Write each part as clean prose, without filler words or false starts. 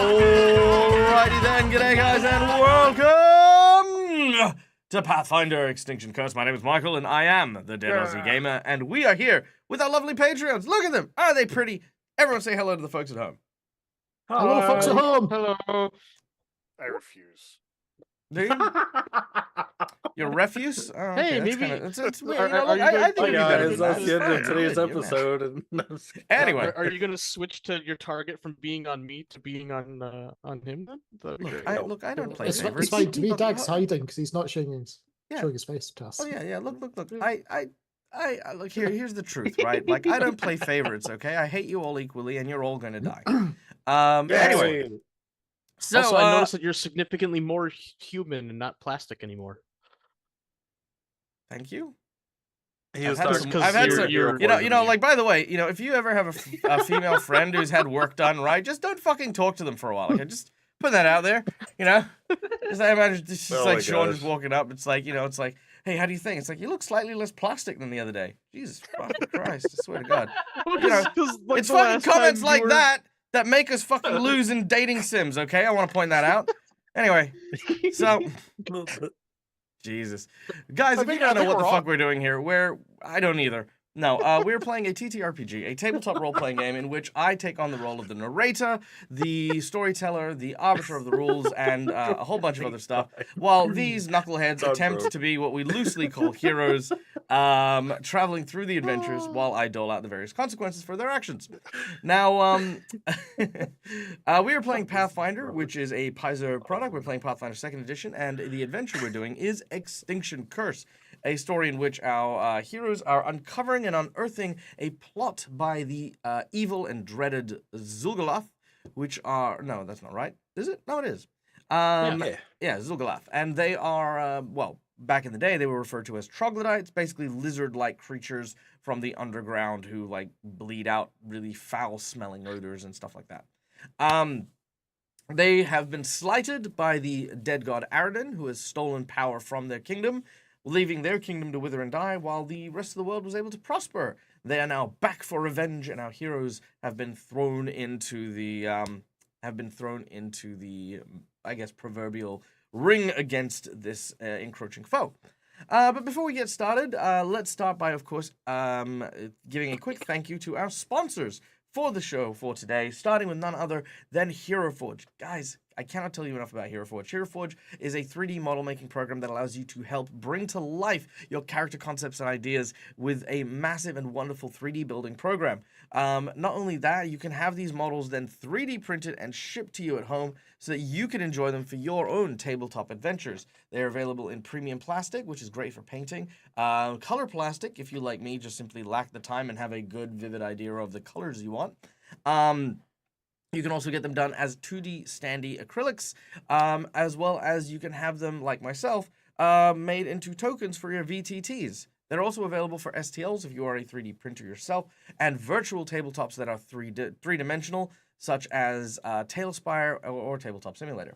Alrighty then, g'day guys, and welcome to Pathfinder Extinction Curse. My name is Michael, and I am the Dead Aussie Gamer, and we are here with our lovely Patreons. Look at them! Are they pretty? Everyone say hello to the folks at home. Hi. Hello, folks at home. Hello. I refuse. Do you? Your refuse? Oh, okay, Hey, that's maybe kinda, it's weird. Are- You know, are look, you I guys- think Hi, it'd be better guys, than that's that. the end Fine, of today's you're mad. episode. Anyway, Are you gonna switch to your target from being on me to being on him then? That'd be great. look, I don't play It's favorites. fine to me. Look, Dag's hiding because he's not showing his face to us. Oh yeah. Look. I look here. Here's the truth, right? Like I don't play favorites. Okay, I hate you all equally, and you're all gonna die. Anyway, so also, I noticed that you're significantly more human and not plastic anymore. Thank you. He was I've had some, you know, like, by the way, you know, if you ever have a female friend who's had work done right, just don't fucking talk to them for a while. Like, I just put that out there, you know? Because I imagine she's like Sean just walking up. It's like, you know, it's like, hey, how do you think? It's like, you look slightly less plastic than the other day. Jesus fucking Christ, I swear to God. You know, Like it's fucking comments like that that make us fucking lose in dating sims, okay? I want to point that out. Anyway, so... Jesus. Guys, if you don't know what the fuck we're doing here, I don't either. No, we're playing a TTRPG, a tabletop role-playing game in which I take on the role of the narrator, the storyteller, the arbiter of the rules, and a whole bunch of other stuff, while these knuckleheads attempt to be what we loosely call heroes, traveling through the adventures while I dole out the various consequences for their actions. Now, we are playing Pathfinder, which is a Paizo product. We're playing Pathfinder 2nd Edition, and the adventure we're doing is Extinction Curse, a story in which our heroes are uncovering and unearthing a plot by the evil and dreaded xulgath, which are... No, that's not right. Is it? No, it is. Yeah, xulgath. And they are, well, back in the day, they were referred to as troglodytes, basically lizard-like creatures from the underground who, like, bleed out really foul-smelling odors and stuff like that. They have been slighted by the dead god Aroden, who has stolen power from their kingdom, leaving their kingdom to wither and die while the rest of the world was able to prosper. They are now back for revenge, and our heroes have been thrown into the I guess, proverbial ring against this encroaching foe. But before we get started, let's start by, of course, giving a quick thank you to our sponsors for the show for today, starting with none other than Hero Forge. Guys, I cannot tell you enough about Hero Forge. Hero Forge is a 3D model making program that allows you to help bring to life your character concepts and ideas with a massive and wonderful 3D building program. Not only that, you can have these models then 3D printed and shipped to you at home so that you can enjoy them for your own tabletop adventures. They're available in premium plastic, which is great for painting. Color plastic, if you, like me, just simply lack the time and have a good, vivid idea of the colors you want. You can also get them done as 2D standee acrylics, as well as you can have them, like myself, made into tokens for your VTTs. They're also available for STLs if you are a 3D printer yourself, and virtual tabletops that are three-dimensional, such as Tailspire or Tabletop Simulator.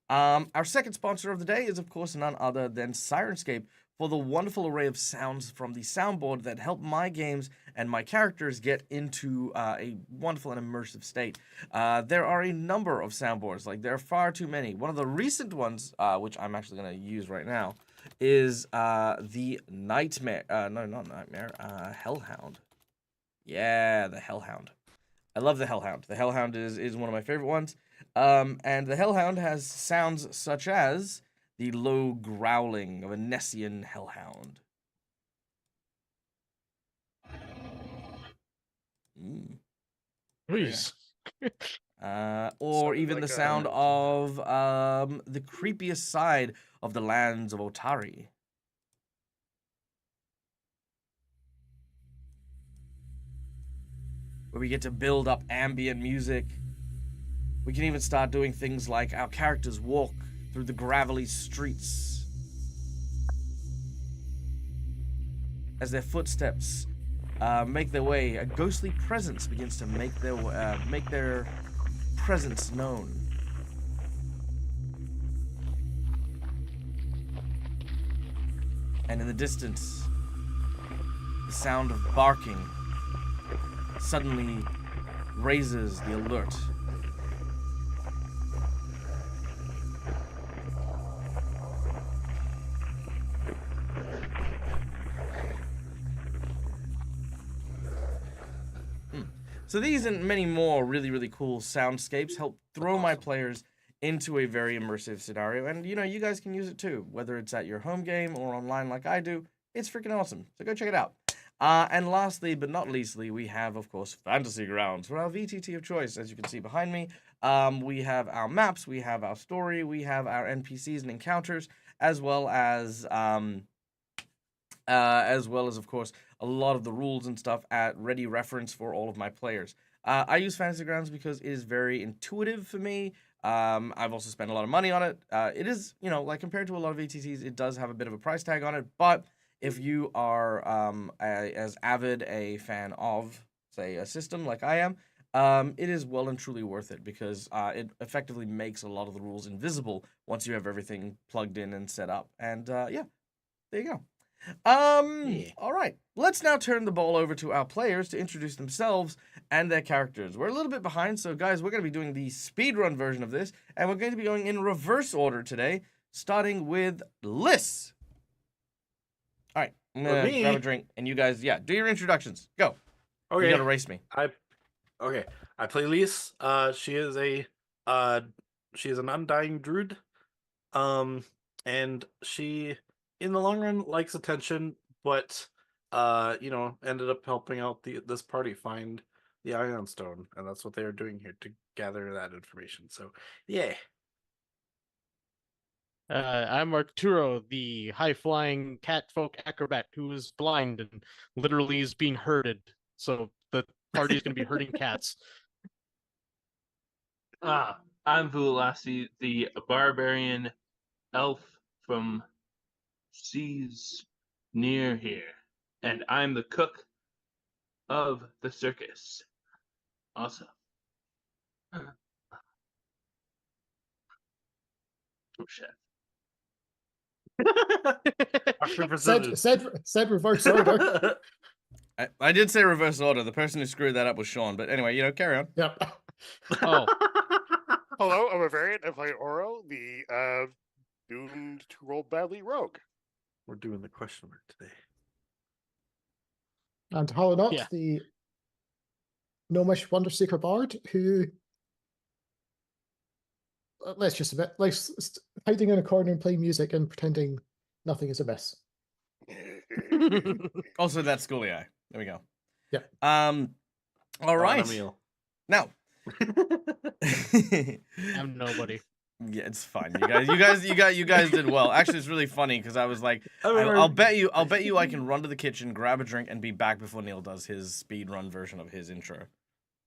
Our second sponsor of the day is, of course, none other than Sirenscape, for the wonderful array of sounds from the soundboard that help my games and my characters get into a wonderful and immersive state. There are a number of soundboards, like there are far too many. One of the recent ones, which I'm actually going to use right now, is the Nightmare, no, not Nightmare, Hellhound. Yeah, the Hellhound. I love the Hellhound. The Hellhound is one of my favorite ones. And the Hellhound has sounds such as the low growling of a Nessian hellhound. Please. Or even the sound of the creepiest side of the lands of Otari. Where we get to build up ambient music. We can even start doing things like our characters walk through the gravelly streets as their footsteps make their way. A ghostly presence begins to make their presence known. And in the distance, the sound of barking suddenly raises the alert. So these and many more really, really cool soundscapes help throw my players into a very immersive scenario. And, you know, you guys can use it too, whether it's at your home game or online like I do. It's freaking awesome. So go check it out. And lastly, but not leastly, we have, of course, Fantasy Grounds for our VTT of choice. As you can see behind me, we have our maps, we have our story, we have our NPCs and encounters, as well as, of course, a lot of the rules and stuff at ready reference for all of my players. I use Fantasy Grounds because it is very intuitive for me. I've also spent a lot of money on it. It is, you know, like compared to a lot of VTTs, it does have a bit of a price tag on it. But if you are as avid a fan of, say, a system like I am, it is well and truly worth it because it effectively makes a lot of the rules invisible once you have everything plugged in and set up. And yeah, there you go. All right. Let's now turn the ball over to our players to introduce themselves and their characters. We're a little bit behind, so guys, we're going to be doing the speedrun version of this, and we're going to be going in reverse order today, starting with Liz. All right. I'm going to grab a drink, and you guys, do your introductions. Go. Okay. You got to race me. I play Lise. She is an undying druid. And she, in the long run, likes attention, but ended up helping out this party find the Ion Stone, and that's what they are doing here, to gather that information. So, yeah. I'm Arturo, the high-flying catfolk acrobat who is blind and literally is being herded. So the party is going to be herding cats. I'm Vulassi, the barbarian elf from seas near here, and I'm the cook of the circus. Also, oh, chef. Said reverse order. I did say reverse order. The person who screwed that up was Sean, but anyway, carry on. Yep. Oh. Hello, I'm a variant. I play Oro, the doomed to roll badly rogue. We're doing the question mark today. And Hollow Yeah. the gnomish wonder seeker bard who hiding in a corner and playing music and pretending nothing is amiss. Also, that's Schooly Eye. There we go. Yeah. All right. Now. I'm nobody. Yeah, it's fine. You guys did well. Actually, it's really funny because I was like, I'll bet you I can run to the kitchen, grab a drink, and be back before Neil does his speed run version of his intro.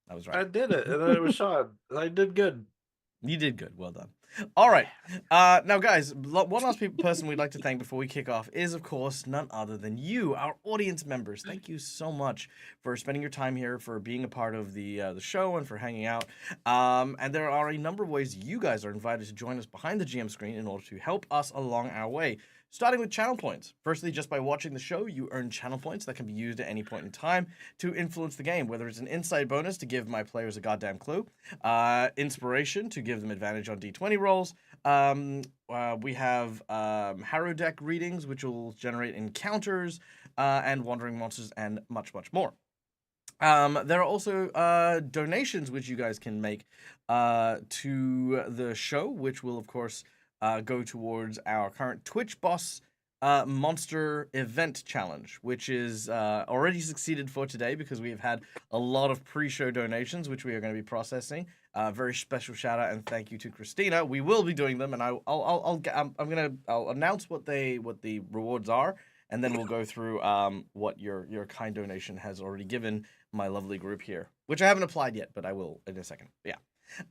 I was right. I did it, and then it was Sean. I did good. You did good. Well done. All right. Now, guys, one last person we'd like to thank before we kick off is, of course, none other than you, our audience members. Thank you so much for spending your time here, for being a part of the show, and for hanging out. And there are a number of ways you guys are invited to join us behind the GM screen in order to help us along our way. Starting with channel points. Firstly, just by watching the show, you earn channel points that can be used at any point in time to influence the game, whether it's an insight bonus to give my players a goddamn clue, inspiration to give them advantage on D20 rolls. We have Harrow deck readings, which will generate encounters, and wandering monsters, and much, much more. There are also donations which you guys can make to the show, which will, of course, go towards our current Twitch Boss Monster Event Challenge, which is already succeeded for today because we have had a lot of pre-show donations, which we are going to be processing. Very special shout out and thank you to Christina. We will be doing them, and I'll announce what the rewards are, and then we'll go through what your kind donation has already given my lovely group here, which I haven't applied yet, but I will in a second. Yeah.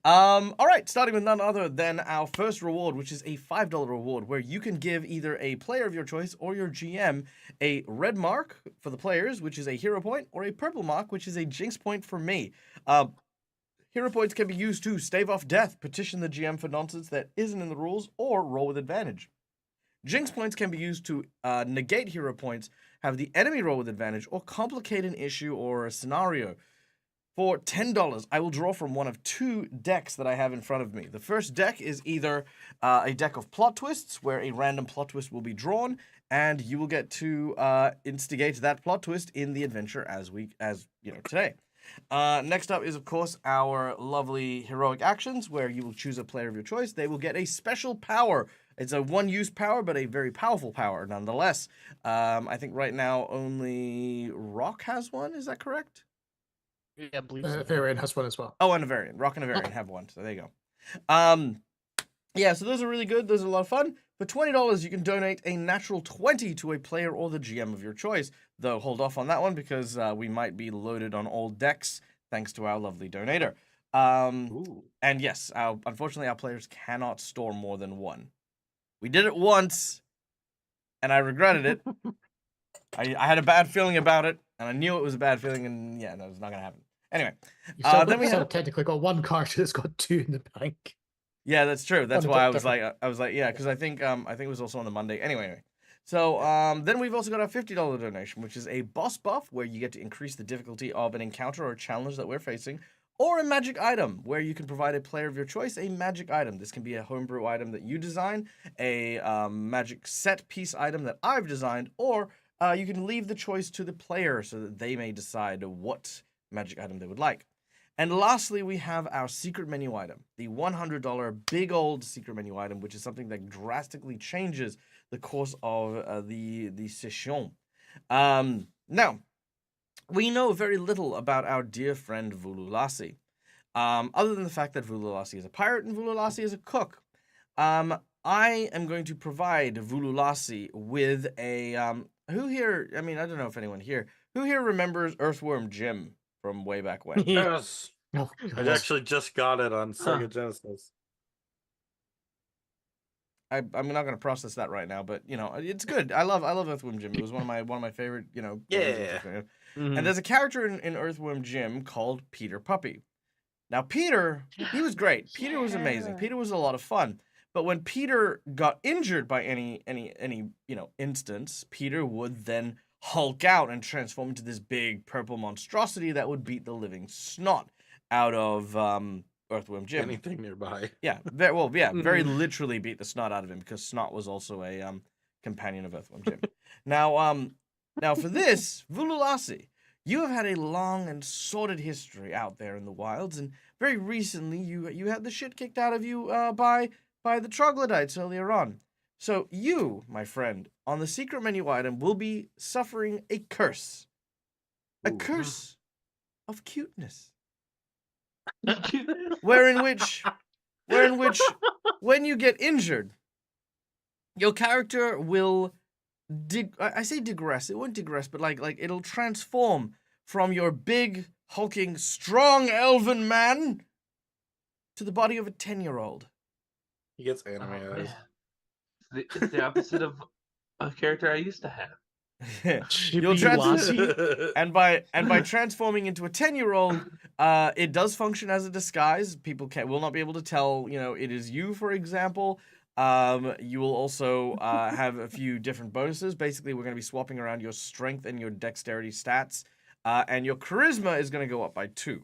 All right, starting with none other than our first reward, which is a $5 reward, where you can give either a player of your choice or your GM a red mark for the players, which is a hero point, or a purple mark, which is a jinx point for me. Hero points can be used to stave off death, petition the GM for nonsense that isn't in the rules, or roll with advantage. Jinx points can be used to negate hero points, have the enemy roll with advantage, or complicate an issue or a scenario. For $10, I will draw from one of two decks that I have in front of me. The first deck is either a deck of plot twists, where a random plot twist will be drawn, and you will get to instigate that plot twist in the adventure as today. Next up is, of course, our lovely heroic actions, where you will choose a player of your choice. They will get a special power. It's a one-use power, but a very powerful power nonetheless. I think right now only Rock has one. Is that correct? Yeah, I believe so. Variant has one as well. Oh, and a variant. Rock and a variant have one, so there you go. Yeah, so those are really good. Those are a lot of fun. For $20, you can donate a natural 20 to a player or the GM of your choice. Though, hold off on that one because we might be loaded on all decks thanks to our lovely donator. And yes, unfortunately, our players cannot store more than one. We did it once, and I regretted it. I had a bad feeling about it, and I knew it was a bad feeling, and yeah, no, it's not going to happen. Anyway, then we have technically got one card that's got two in the bank. Yeah, that's true. That's why I was like, yeah, because I think it was also on the Monday. Anyway, So then we've also got our $50 donation, which is a boss buff, where you get to increase the difficulty of an encounter or challenge that we're facing, or a magic item, where you can provide a player of your choice a magic item. This can be a homebrew item that you design, a magic set piece item that I've designed, or you can leave the choice to the player so that they may decide what magic item they would like. And lastly, we have our secret menu item, the $100 big old secret menu item, which is something that drastically changes the course of the session. Now, we know very little about our dear friend Vululasi, other than the fact that Vululasi is a pirate and Vululasi is a cook. I am going to provide Vululasi with a who here? I mean, I don't know if anyone here who here remembers Earthworm Jim from way back when. Yes. Oh, I God. actually just got it on Sega Genesis. I'm not going to process that right now, but you know, it's good. I love Earthworm Jim. It was one of my favorite, you know. Yeah. And there's a character in Earthworm Jim called Peter Puppy. Now Peter, he was great. Peter was amazing. Peter was a lot of fun. But when Peter got injured by any you know instance, Peter would then hulk out and transform into this big purple monstrosity that would beat the living snot out of Earthworm Jim. Anything nearby. Yeah, very literally beat the snot out of him, because Snot was also a companion of Earthworm Jim. Now for this, Vululasi, you have had a long and sordid history out there in the wilds, and very recently you had the shit kicked out of you by the troglodytes earlier on. So you, my friend, on the secret menu item will be suffering a curse. A curse of cuteness. wherein which when you get injured, your character will I say digress. It won't digress, but like it'll transform from your big, hulking, strong elven man to the body of a 10-year-old. He gets anime eyes. It's the opposite of a character I used to have. You'll and by transforming into a 10-year-old, it does function as a disguise. People will not be able to tell, you know, it is you, for example. You will also have a few different bonuses. Basically, we're going to be swapping around your strength and your dexterity stats, and your charisma is going to go up by 2.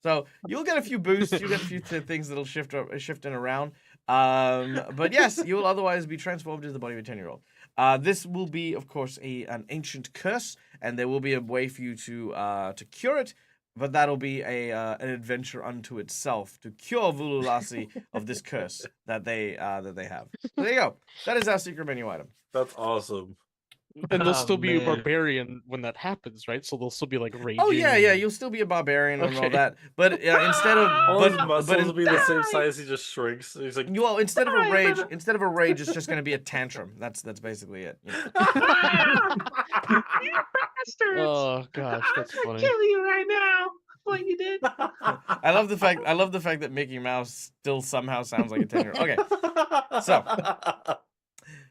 So you'll get a few boosts. You'll get a few things that'll shift in around. But yes, you will otherwise be transformed into the body of a 10-year-old. This will be, of course, an ancient curse, and there will be a way for you to cure it. But that'll be an adventure unto itself to cure Vululasi of this curse that they have. So there you go. That is our secret menu item. That's awesome. And they'll still be a man. barbarian when that happens, right? So they'll still be like raging. Oh yeah, you'll still be a barbarian and all Okay. that. But instead of All his but muscles will be the same size. He just shrinks. He's like, well, instead of a rage, it's just going to be a tantrum. That's basically it. You know? You bastards! Oh gosh, that's I'll funny. kill you right now. What you did? I love the fact that Mickey Mouse still somehow sounds like a 10-year-old. Okay, so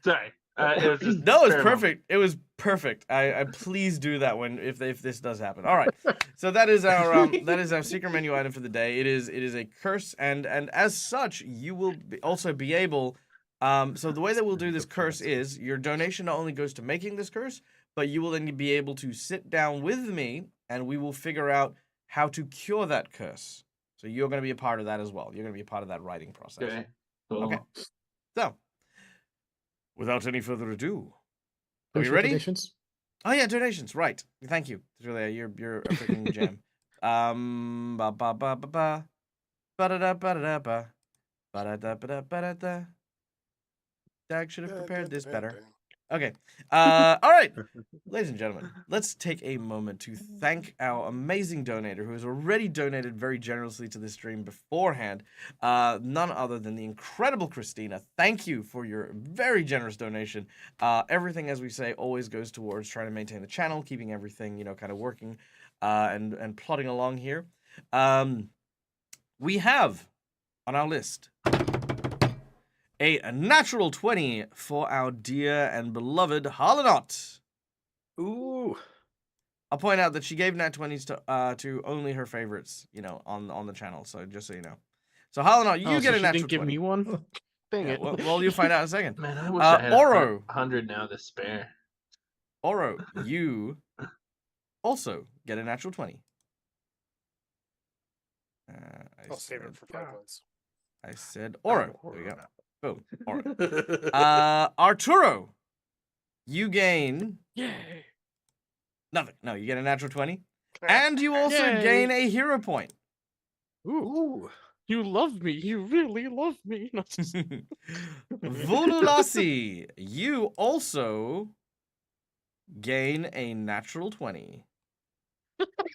Sorry. It was just no, it's fair perfect. It was perfect. I please do that if this does happen. All right, so that is our secret menu item for the day. It is a curse, and as such, you will also be able. So the way that we'll do this curse is your donation not only goes to making this curse, but you will then be able to sit down with me, and we will figure out how to cure that curse. So you're going to be a part of that as well. You're going to be a part of that writing process. Okay. Cool. Okay. So, without any further ado, are Those we ready? donations? Oh yeah, donations. Right. Thank you, Julia. You're a freaking gem. Ba ba ba ba ba. Ba da da ba da da ba. Ba da da ba da ba da da. Dag should have prepared this better. Okay. All right, ladies and gentlemen, let's take a moment to thank our amazing donator who has already donated very generously to this stream beforehand. None other than the incredible Christina. Thank you for your very generous donation. Everything, as we say, always goes towards trying to maintain the channel, keeping everything, kind of working and plodding along here. We have on our list a natural 20 for our dear and beloved Harlanot. Ooh. I'll point out that she gave nat 20s to only her favorites, on the channel. So just so you know. So Harlanot, you get a she natural didn't give 20. me one. Dang Yeah, it. well, you'll find out in a second. Man, I wish I had Oro. 100 now to spare. Oro, you also get a natural 20. I'll save it for 5 months. I said Oro. There we go. Boom. Oro. Uh, Arturo, you gain Yay. nothing. No, you get a natural 20. And you also Yay. gain a hero point. Ooh. You love me. You really love me. No, just- Vululasi, you also gain a natural 20.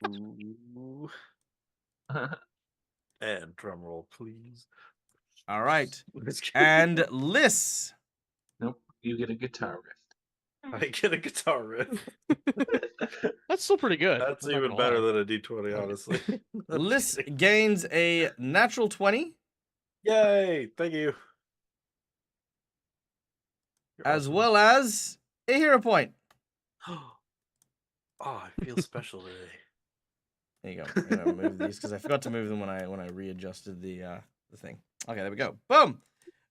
Ooh. And drum roll, please. All right. And Liss, Nope, you get a guitar riff. I get a guitar riff. That's still pretty good. That's I'm not even gonna better lie. than a D20, honestly. I'm Liss kidding. gains a natural 20, Yay! Thank you. You're as awesome. well as a hero point. Oh, I feel special today. There you go. I'm gonna move these because I forgot to move them when I readjusted the thing. Okay, there we go. Boom.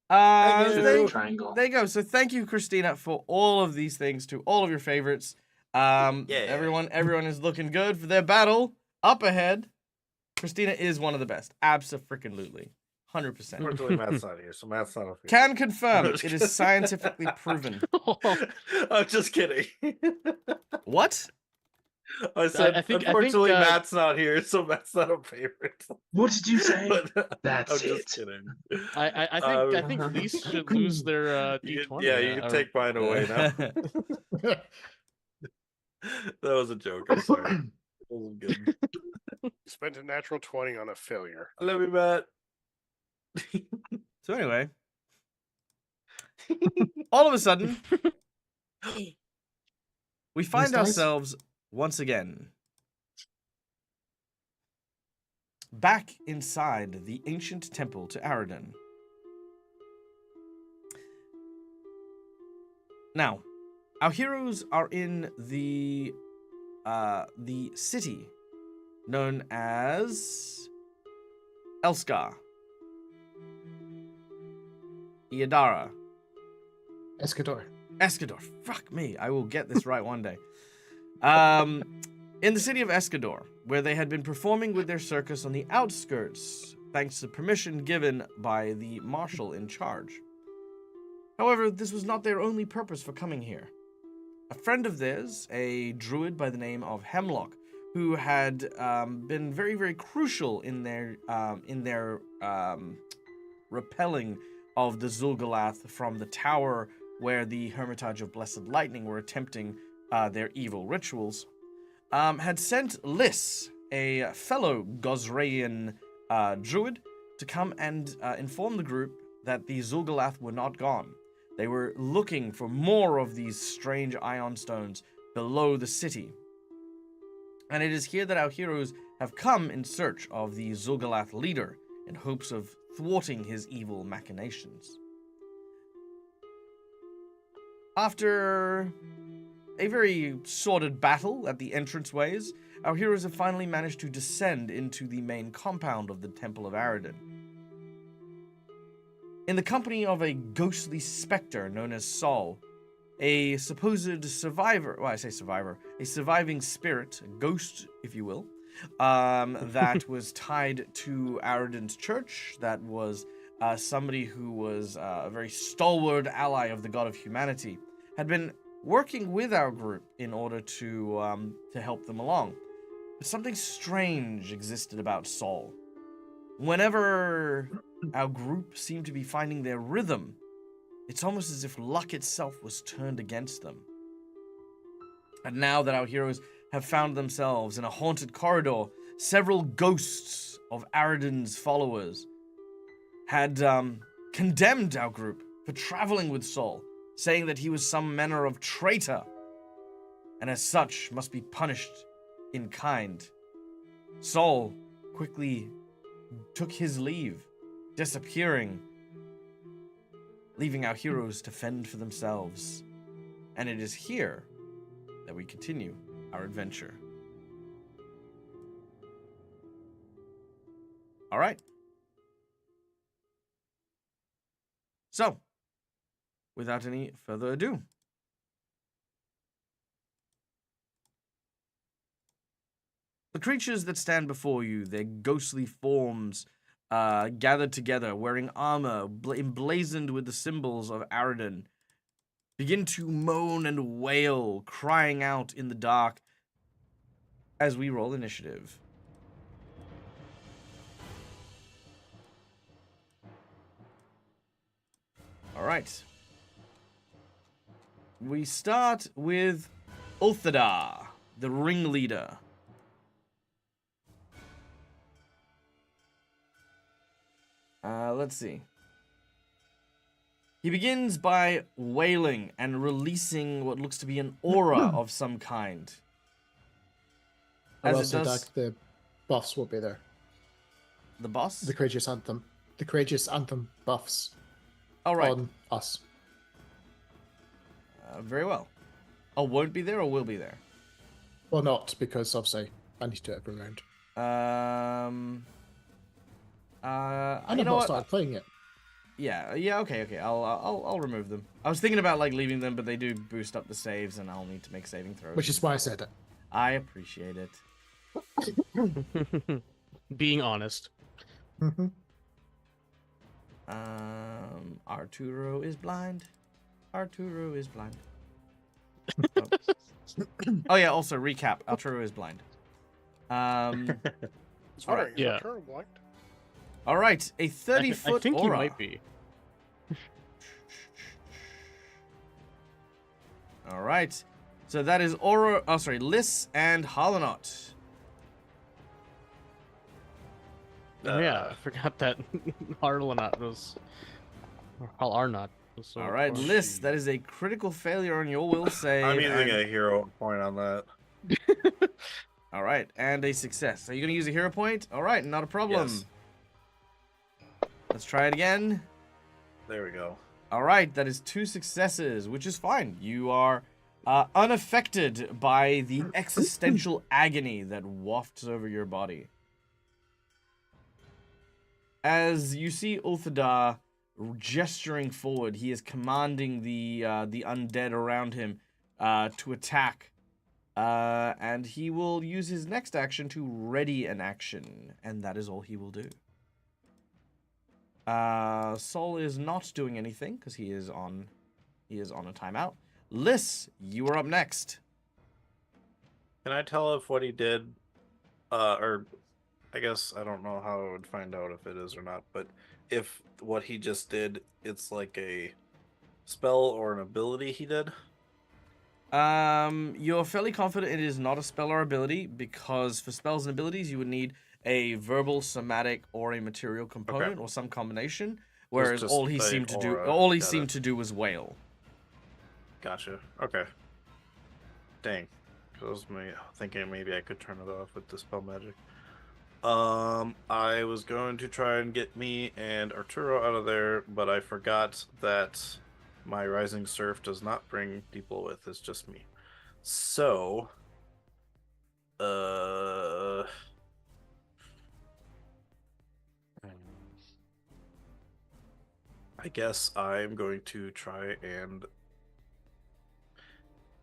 Thank you. There Triangle. you go. So thank you, Christina, for all of these things to all of your favorites. Yeah. Everyone is looking good for their battle up ahead. Christina is one of the best. Abso-freaking-lutely. 100%. Unfortunately, Matt's not here, so Matt's not a favorite. Can confirm. I'm just It is kidding. scientifically proven. I'm just kidding. What? I said, I think, unfortunately, Matt's not here, so Matt's not a favorite. What did you say? But, That's I'm it. just kidding. I think these should lose their You D20. can, yeah, you can take mine away now. That was a joke. I'm sorry. That wasn't good. Spent a natural 20 on a failure. I love you, Matt. So anyway, all of a sudden, we find dice? ourselves once again back inside the ancient temple to Aroden. Now, our heroes are in the city known as Elskar. Iadara. Escadar. Escadar. Fuck me. I will get this right one day. In the city of Escadar, where they had been performing with their circus on the outskirts, thanks to permission given by the marshal in charge. However, this was not their only purpose for coming here. A friend of theirs, a druid by the name of Hemlock, who had been very, very crucial in their repelling of the xulgath from the tower where the Hermitage of Blessed Lightning were attempting their evil rituals, had sent Liss, a fellow Gosraean druid, to come and inform the group that the xulgath were not gone. They were looking for more of these strange ion stones below the city. And it is here that our heroes have come in search of the xulgath leader in hopes of thwarting his evil machinations. After a very sordid battle at the entranceways, our heroes have finally managed to descend into the main compound of the Temple of Aroden. In the company of a ghostly specter known as Sol, a supposed survivor, well, I say survivor, a surviving spirit, a ghost, if you will, that was tied to Aroden's church, that was somebody who was a very stalwart ally of the god of humanity, had been working with our group in order to help them along. But something strange existed about Sol. Whenever our group seemed to be finding their rhythm, it's almost as if luck itself was turned against them. And now that our heroes have found themselves in a haunted corridor, several ghosts of Aroden's followers had condemned our group for traveling with Sol, saying that he was some manner of traitor, and as such must be punished in kind. Sol quickly took his leave, disappearing, leaving our heroes to fend for themselves. And it is here that we continue our adventure. All right. So, without any further ado, the creatures that stand before you, their ghostly forms gathered together, wearing armor emblazoned with the symbols of Aroden, begin to moan and wail, crying out in the dark as we roll initiative. All right. We start with Ulthadar, the ringleader. Let's see. He begins by wailing and releasing what looks to be an aura of some kind. I will As it say does, that the buffs will be there. the boss? The Courageous Anthem. The Courageous Anthem buffs All right. on us. Very well. Oh, won't be there or will be there? Well, not, because obviously I need to do it every round. And you I've know not what? started playing it. Yeah, okay. I'll remove them. I was thinking about like leaving them, but they do boost up the saves, and I'll need to make saving throws. Which is why I said it. I appreciate it. Being honest. Mm-hmm. Arturo is blind. Arturo is blind. Oh yeah. Also recap. Arturo is blind. Sorry, Yeah. is Arturo blind? All right. A 30-foot I think aura. he might be. All right. So that is Aura. Oh, sorry, Liss and Harlanot. Oh, yeah, I forgot that Harlanot was. Or Harlanot was so. All right, close. Liss. That is a critical failure on your will save. I'm using and- a hero point on that. All right, and a success. Are you going to use a hero point? All right, not a problem. Yes. Let's try it again. There we go. All right, that is 2 successes, which is fine. You are unaffected by the existential agony that wafts over your body. As you see Ulthadar gesturing forward, he is commanding the undead around him to attack. And he will use his next action to ready an action, and that is all he will do. Sol is not doing anything because he is on a timeout. Liss, you are up next. Can I tell if what he did, or I guess I don't know how I would find out if it is or not, but if what he just did, it's like a spell or an ability he did? You're fairly confident it is not a spell or ability because for spells and abilities you would need a verbal, somatic, or a material component or some combination. Whereas just all he the seemed to do, aura, all he got seemed it. to do was wail. Gotcha. Okay. Dang. I was thinking maybe I could turn it off with the spell magic. I was going to try and get me and Arturo out of there, but I forgot that my Rising Surf does not bring people with, it's just me. So, I guess I'm going to try and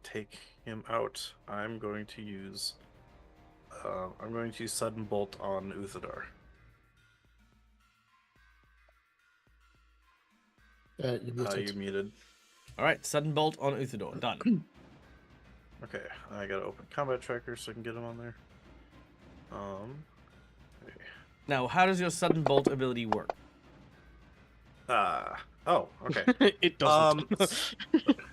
take him out. I'm going to use Sudden Bolt on Uthadar. You're muted. You muted. All right, sudden bolt on Uthador. Done. Okay, I gotta open combat tracker so I can get him on there. Okay. Now, how does your sudden bolt ability work? Oh, okay. It doesn't.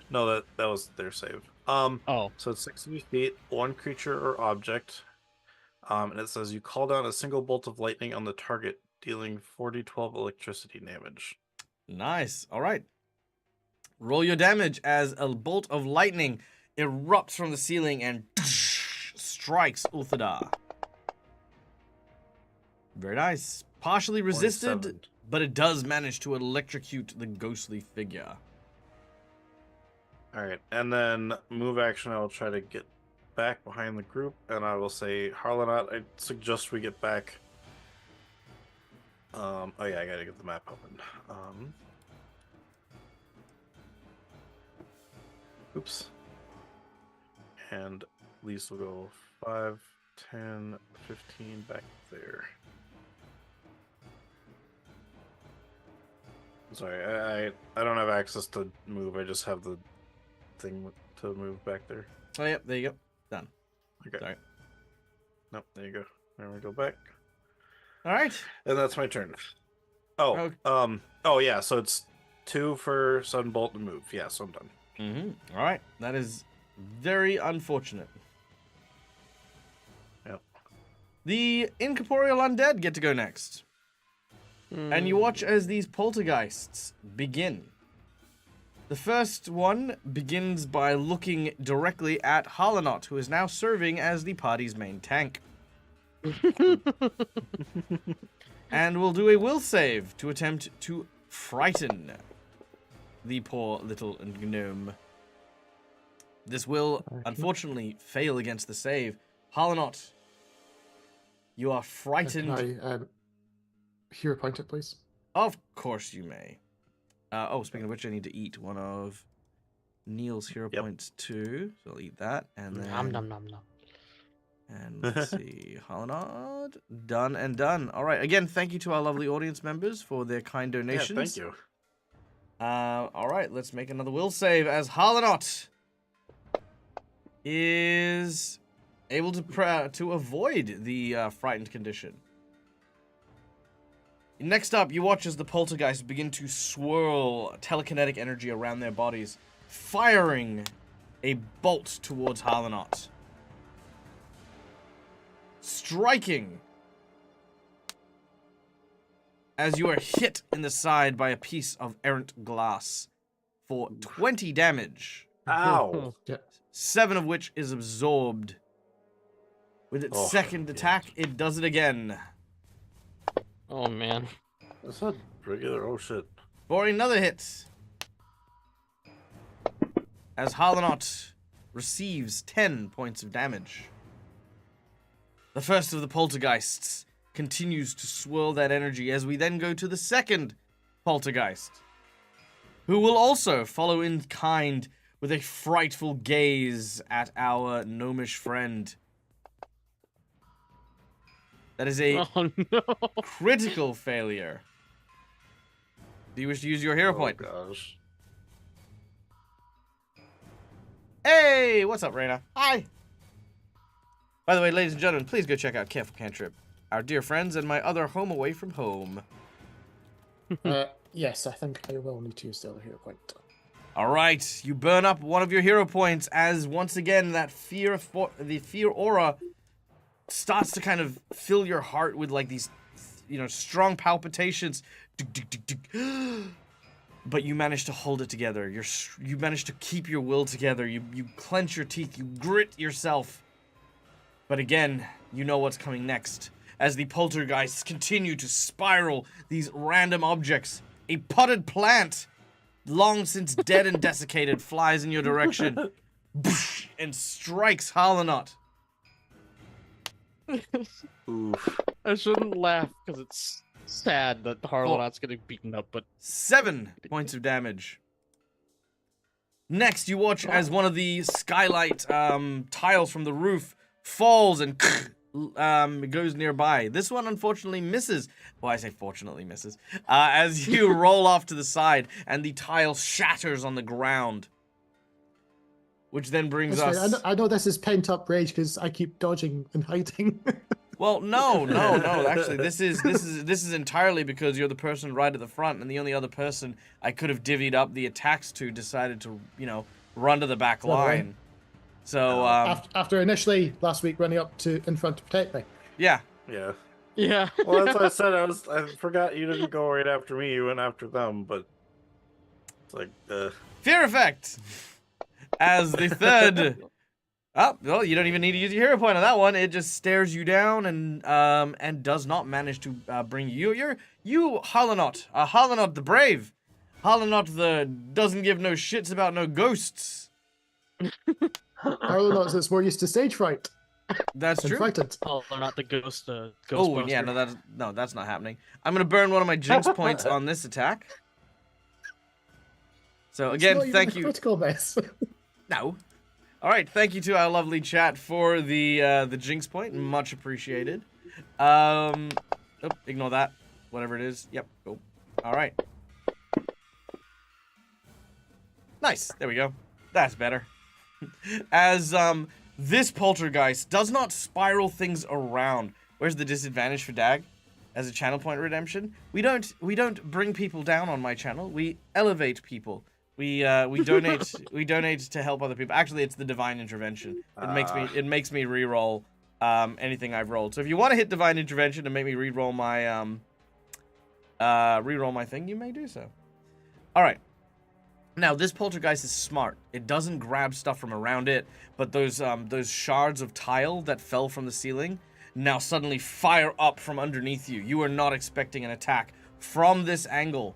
No, that was their save. Oh, So it's 60 feet, one creature or object. And it says you call down a single bolt of lightning on the target, dealing 4d12 electricity damage. Nice. All right. Roll your damage as a bolt of lightning erupts from the ceiling and strikes Uthadar. Very nice. Partially resisted, 27. but it does manage to electrocute the ghostly figure. Alright, and then move action, I will try to get back behind the group, and I will say, Harlanot, I suggest we get back. Oh yeah, I gotta get the map open. Oops. And Lise will go 5, 10, 15 back there. Sorry, I don't have access to move. I just have the thing to move back there. Oh, yep, there you go. Done. Okay. Sorry. Nope, there you go. There we go back. All right. And that's my turn. Oh, oh yeah, so it's 2 for Sunbolt and move. Yeah, so I'm done. Mm-hmm. All right. That is very unfortunate. Yep. The incorporeal undead get to go next. And you watch as these poltergeists begin. The first one begins by looking directly at Harlanot, who is now serving as the party's main tank. And will do a will save to attempt to frighten the poor little gnome. This will, unfortunately, fail against the save. Harlanot, you are frightened. Can I hero point it, please? Of course you may. Speaking of which, I need to eat one of Neil's hero points too. So I'll eat that, and then... Nom nom nom nom. And let's see, Harlanot, done and done. All right, again, thank you to our lovely audience members for their kind donations. Yeah, thank you. All right, let's make another will save as Harlanot is able to avoid the frightened condition. Next up, you watch as the poltergeists begin to swirl telekinetic energy around their bodies, firing a bolt towards Harlanot. Striking as you are hit in the side by a piece of errant glass for 20 damage. Ow! Yeah. 7 of which is absorbed. With its second attack, it does it again. Oh man. That's not regular. Oh shit. For another hit. As Harlanot receives 10 points of damage. The first of the poltergeists continues to swirl that energy as we then go to the second poltergeist, who will also follow in kind with a frightful gaze at our gnomish friend. That is a critical failure. Do you wish to use your hero point? Gosh. Hey, what's up, Raina? Hi. By the way, ladies and gentlemen, please go check out Careful Cantrip, our dear friends, and my other home away from home. Yes, I think I will need to use the other hero point. All right, you burn up one of your hero points as once again that fear aura starts to kind of fill your heart with like these, strong palpitations. But you manage to hold it together. You manage to keep your will together. You clench your teeth. You grit yourself. But again, you know what's coming next. As the poltergeists continue to spiral these random objects, a potted plant, long since dead and desiccated, flies in your direction and strikes Harlanot. Oof. I shouldn't laugh because it's sad that Harlanot's getting beaten up, but 7 points of damage. Next, you watch as one of the skylight tiles from the roof falls and goes nearby. This one unfortunately misses. Well, I say fortunately misses. As you roll off to the side and the tile shatters on the ground. Which then brings That's us... right. I know this is pent up rage because I keep dodging and hiding. Well, no. Actually, this is entirely because you're the person right at the front, and the only other person I could have divvied up the attacks to decided to, run to the back line. So after initially last week running up to in front to protect me. Yeah. Yeah. yeah. Well, that's what I said. I forgot you didn't go right after me. You went after them, but it's like Fear effect. As the third. Oh, well, you don't even need to use your hero point on that one. It just stares you down and does not manage to bring you. You Harlanot. Harlanot the brave. Harlanot the doesn't give no shits about no ghosts. Harlanot is more used to stage fright. That's and true. frightened. Oh, they're not the ghost. Oh yeah, that's not happening. I'm gonna burn one of my jinx points on this attack. So again, thank you. Critical mess. No. All right. Thank you to our lovely chat for the jinx point. Much appreciated. Ignore that. Whatever it is. Yep. Go. All right. Nice. There we go. That's better. As this poltergeist does not spiral things around. Where's the disadvantage for Dag? As a channel point redemption, we don't bring people down on my channel. We elevate people. We donate to help other people. Actually, it's the divine intervention. It makes me re-roll anything I've rolled. So if you want to hit divine intervention and make me re-roll my thing, you may do so. All right. Now this poltergeist is smart. It doesn't grab stuff from around it, but those shards of tile that fell from the ceiling now suddenly fire up from underneath you. You are not expecting an attack from this angle.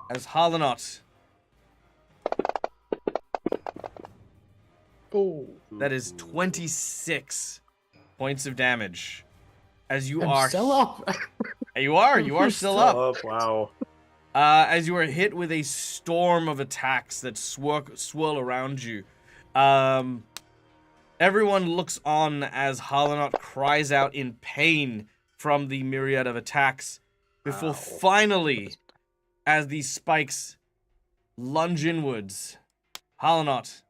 As Harlanot. Oh. That is 26 points of damage. As you I'm are still up. You are still up. Wow. As you are hit with a storm of attacks that swirl around you. Everyone looks on as Harlanot cries out in pain from the myriad of attacks before finally, as these spikes lunge inwards. Harlanot,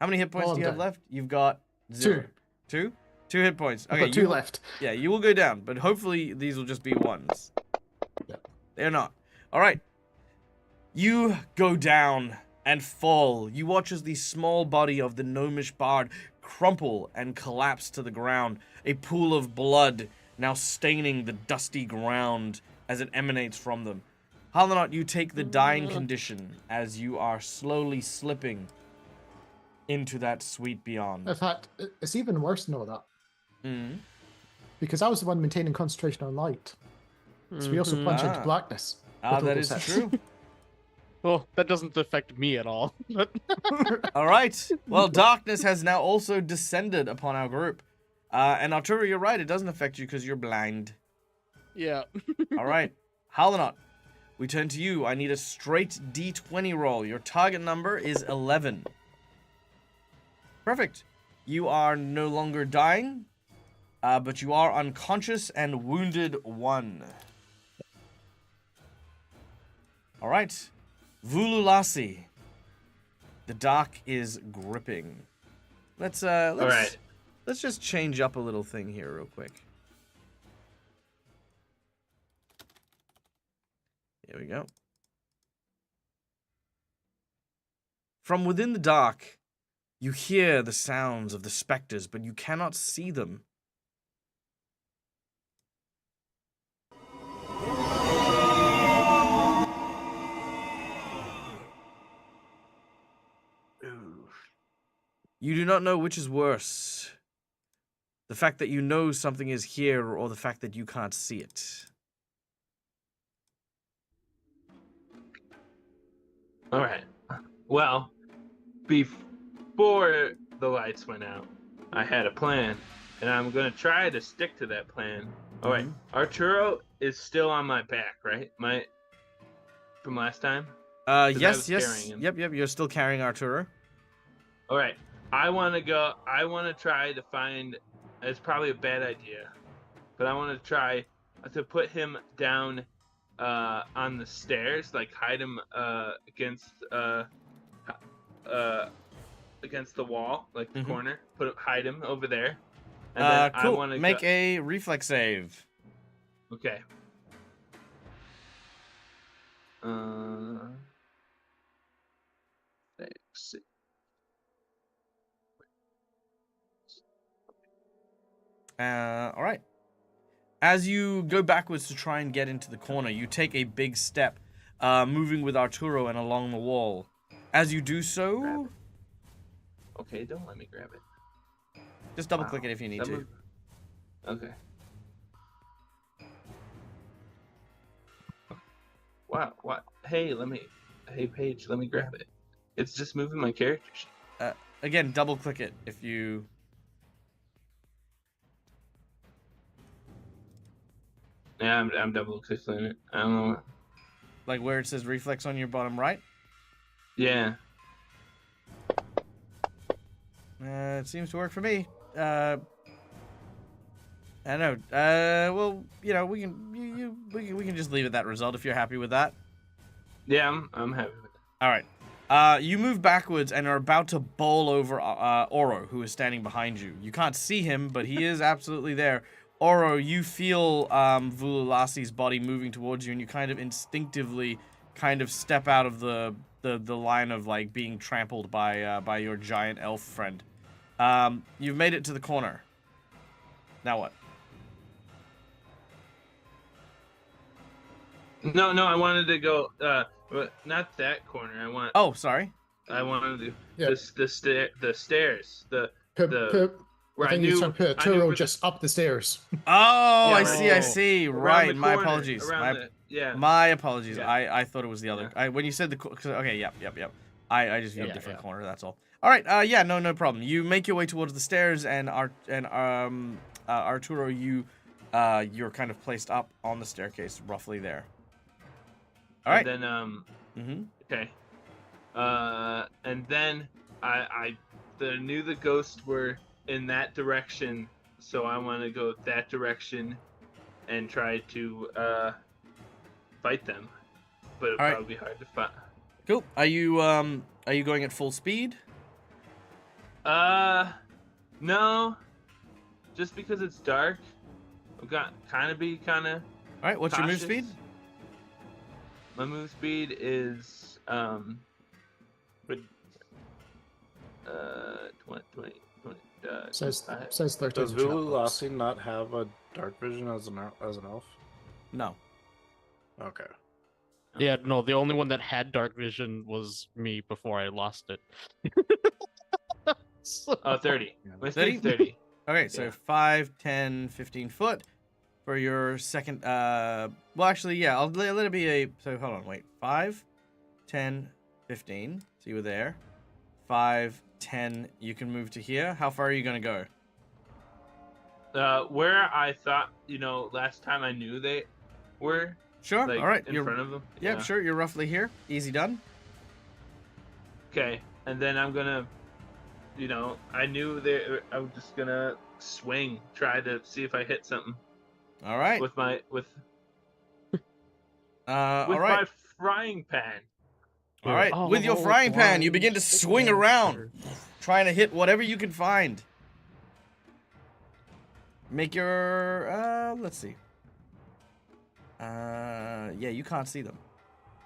how many hit points do you have left? You've got 0. 2? 2 hit points. Okay, I've got 2 left. Yeah, you will go down, but hopefully these will just be ones. Yeah. They're not. All right. You go down and fall. You watch as the small body of the gnomish bard crumple and collapse to the ground. A pool of blood now staining the dusty ground as it emanates from them. Harlanot, you take the dying condition as you are slowly slipping into that sweet beyond. In fact, it's even worse than all that. Mm-hmm. Because I was the one maintaining concentration on light. So we also plunge into blackness. That is true. Well, that doesn't affect me at all. All right. Well, darkness has now also descended upon our group. And Arturo, you're right. It doesn't affect you because you're blind. Yeah. All right. Harlanot, we turn to you. I need a straight D20 roll. Your target number is 11. Perfect. You are no longer dying, but you are unconscious and wounded 1. All right. Vululasi. The dark is gripping. Let's just change up a little thing here real quick. Here we go. From within the dark, you hear the sounds of the specters, but you cannot see them. You do not know which is worse. The fact that you know something is here, or the fact that you can't see it. All right. Well, before the lights went out, I had a plan, and I'm going to try to stick to that plan. All right. Arturo is still on my back, right? From last time? Yes. Yep, you're still carrying Arturo. All right. I want to try to find, it's probably a bad idea, but I want to try to put him down on the stairs, like hide him against the wall, like the corner. Hide him over there. And then cool. I want to make a reflex save. Okay. Thanks. All right. As you go backwards to try and get into the corner, you take a big step, moving with Arturo and along the wall. As you do so... Okay, don't let me grab it. Just double-click it if you need to. Okay. Wow, what? Hey, Paige, let me grab it. It's just moving my character sheet. Again, double-click it if you... Yeah, I'm double clicking it. I don't know. Like where it says reflex on your bottom right? Yeah. It seems to work for me. I know. Well, you know, we can just leave it that result if you're happy with that. Yeah, I'm happy with it. All right. You move backwards and are about to bowl over Oro, who is standing behind you. You can't see him, but he is absolutely there. Oro, you feel Vululasi's body moving towards you, and you kind of instinctively kind of step out of the line of like being trampled by your giant elf friend. You've made it to the corner. Now what? No, I wanted to go. But not that corner. Oh, sorry. I wanted to Yeah. the stairs. Where I think you knew Turo just up the stairs. Oh, Yeah, I see. I see. around Right. the My corner, apologies. yeah. My apologies. Yeah. I thought it was the other. When you said okay. Yep. I just viewed a Yeah, different yeah. corner. That's all. All right. Yeah. No problem. You make your way towards the stairs, and Arturo, you're kind of placed up on the staircase, roughly there. All right. And then Okay. And then I knew the ghosts were in that direction, so I want to go that direction and try to fight them. But it'll All right. probably be hard to fight. Cool. Are you going at full speed? No. Just because it's dark, I've got kind of. All right. What's your move speed? My move speed is 20, Says 25. 13. Does Vululasi not have a dark vision as an elf? No. Okay. Yeah, no, the only one that had dark vision was me before I lost it. Oh, 30. My 30? speed's 30. Okay, so Yeah. 5, 10, 15 foot for your second. Well, actually, yeah, I'll let it be a. So hold on, wait. 5, 10, 15. So you were there. 5, 10. You can move to here. How far are you gonna go? Where I thought, last time I knew they were, Sure. like, All right. in front of them. Yep. Sure. You're roughly here. Easy done. Okay, and then I'm gonna, I knew I'm just gonna swing, try to see if I hit something All right. with my All right. my frying pan. All right. With your frying pan, you begin to swing around, trying to hit whatever you can find. Make your. Let's see. Yeah, you can't see them.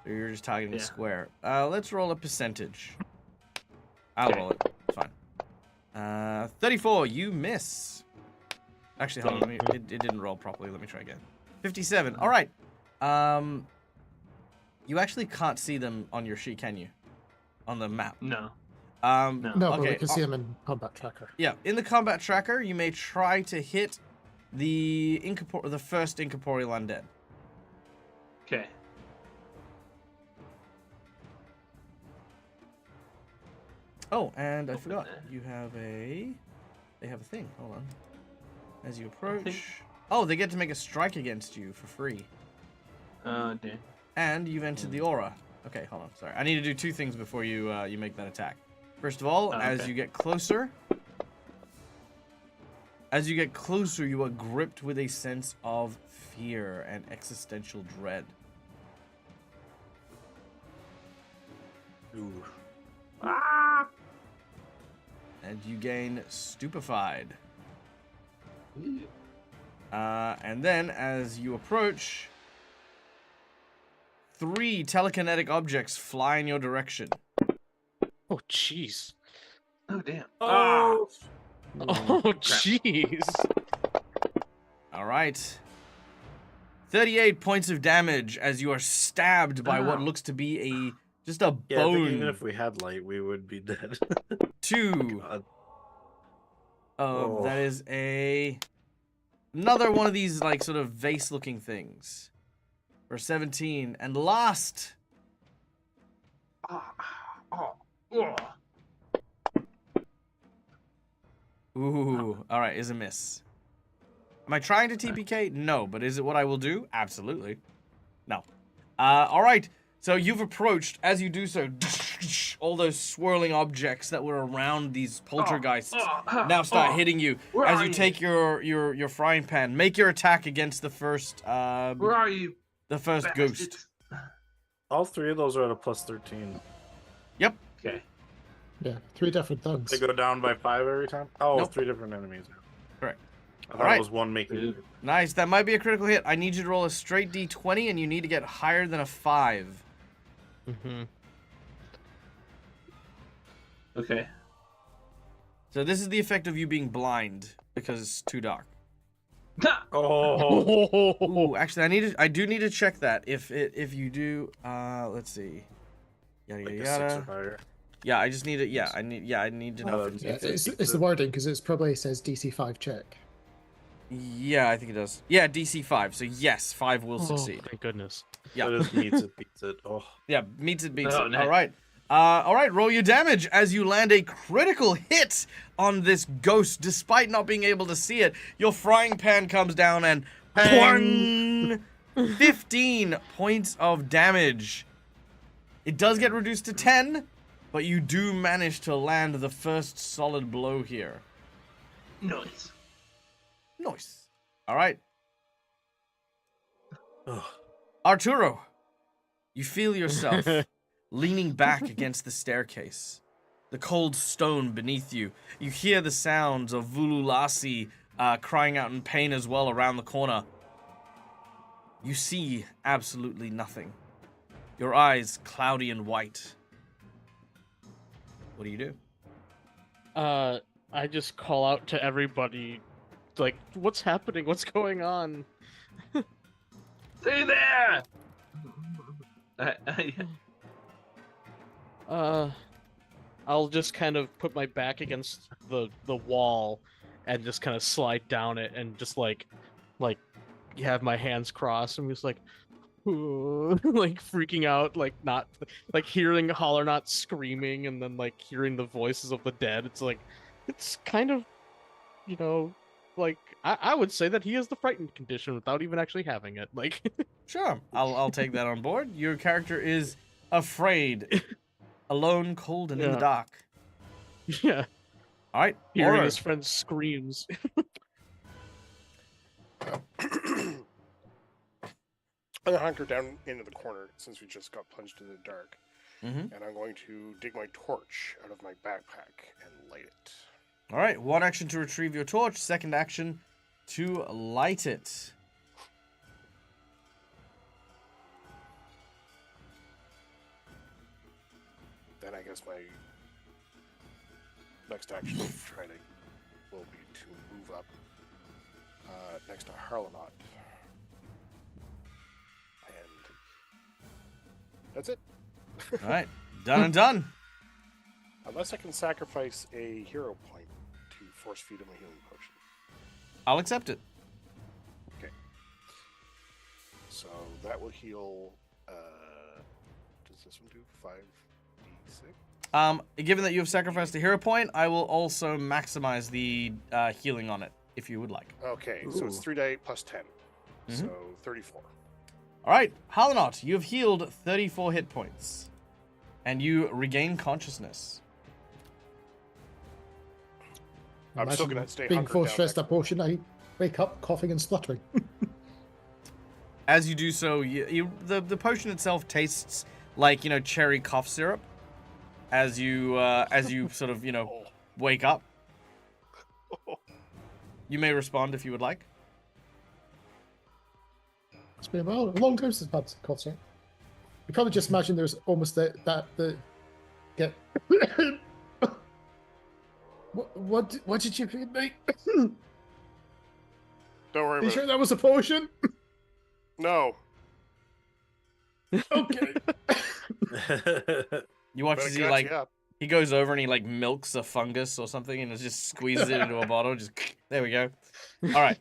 So you're just targeting a square. Let's roll a percentage. I'll roll it. It's fine. 34, you miss. Actually, hold on. It didn't roll properly. Let me try again. 57. All right. You actually can't see them on your sheet, can you? On the map. No. No, but we okay. can see them in combat tracker. Yeah, in the combat tracker, you may try to hit the first incorporeal undead. Okay. Oh, and I forgot. You have they have a thing. Hold on. As you approach. Oh, they get to make a strike against you for free. Oh, damn. And you've entered the aura. Okay, hold on. Sorry. I need to do two things before you you make that attack. First of all, as you get closer, you are gripped with a sense of fear and existential dread. Ooh. Ah! And you gain stupefied. And then, as you approach, 3 telekinetic objects fly in your direction. Oh, jeez. Oh, damn. Oh. Oh, jeez. All right. 38 points of damage as you are stabbed by what looks to be just a Yeah, I think bone. even if we had light, we would be dead. 2. God. That is another one of these like sort of vase-looking things. For 17, and last. Ooh, all right, is a miss. Am I trying to TPK? No, but is it what I will do? Absolutely. No. All right. So you've approached. As you do so, all those swirling objects that were around these poltergeists now start hitting you. As you take your frying pan, make your attack against the first. Where are you? The first ghost. All three of those are at a plus 13. Yep. Okay. Yeah, 3 different thugs. They go down by 5 every time? Oh, Nope. 3 different enemies. Correct. I thought it was one making it. Nice. That might be a critical hit. I need you to roll a straight D20, and you need to get higher than a 5. Mm-hmm. Okay. So this is the effect of you being blind because it's too dark. Oh. Ooh, actually, I do need to check that. If you do, let's see. Yada Like yada a 6 or yada. higher. Yeah, I just need it. Yeah, I need to know. Oh, if Yeah, it's, it's the wording because it probably says DC 5 check. yeah, I think it does. Yeah, DC 5. So yes, 5 will succeed. Thank goodness. Yeah. That is meets it, beats it. Oh. Yeah, meets it, beats Oh, it. nice. All right. All right, roll your damage as you land a critical hit on this ghost, despite not being able to see it. Your frying pan comes down and Bang! 15 points of damage. It does get reduced to 10, but you do manage to land the first solid blow here. Nice. Nice. All right. Ugh. Arturo, you feel yourself leaning back against the staircase. The cold stone beneath you. You hear the sounds of Vululasi crying out in pain as well around the corner. You see absolutely nothing. Your eyes cloudy and white. What do you do? I just call out to everybody, like, what's happening? What's going on? Stay there! I'll just kind of put my back against the wall and just kind of slide down it and just like have my hands crossed and just like like freaking out, like not like hearing Hollernot screaming and then like hearing the voices of the dead. It's kind of, you know, like I would say that he has the frightened condition without even actually having it. Like Sure, I'll take that on board. Your character is afraid, alone, cold, and in the Yeah. dark. yeah, All right, hearing Aura. his friend's screams. I'm gonna hunker down into the corner since we just got plunged in the dark, Mhm. and I'm going to dig my torch out of my backpack and light it. All right, one action to retrieve your torch, second action to light it. Then I guess my next action will be to move up next to Harlanot. And that's it. All right, done and done. Unless I can sacrifice a hero point to force feed him a healing potion. I'll accept it. So that will heal. Does this one do 5d6? Given that you have sacrificed a hero point, I will also maximize the healing on it, if you would like. Okay, so it's Ooh. 3d8 plus 10. Mhm. So 34. All right, Halanot, you have healed 34 hit points, and you regain consciousness. I'm still Imagine gonna stay being hunkered force down stressed next- that portion. I wake up coughing and spluttering. As you do so, the potion itself tastes like, you know, cherry cough syrup. As you sort of, you know, wake up. You may respond if you would like. It's been a long time since I've had cough syrup. You probably just imagine there's almost the get. What did you feed me? Don't worry Are you about sure it. that was a potion? No. Okay. You watch But as it he got like you up. he goes over and he like milks a fungus or something and just squeezes it into a bottle. Just there we go. All right.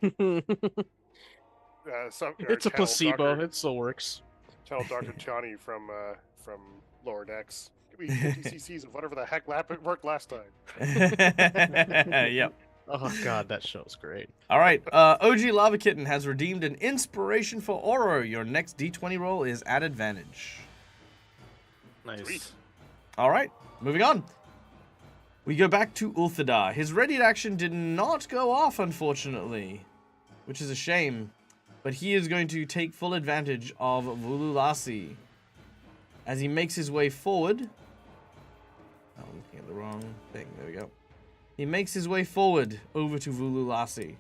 It's a Channel placebo. Dr. It still works. Tell Dr. Tiani from Lower Decks. Give me 50 cc's of whatever the heck worked last time. Yep. Oh god, that show's great. All right, OG Lava Kitten has redeemed an inspiration for Oro. Your next D20 roll is at advantage. Nice. Sweet. All right, moving on. We go back to Ulthadar. His ready action did not go off, unfortunately, which is a shame. But he is going to take full advantage of Vululasi as he makes his way forward. Oh, I'm looking at the wrong thing. There we go. He makes his way forward over to Vululasi.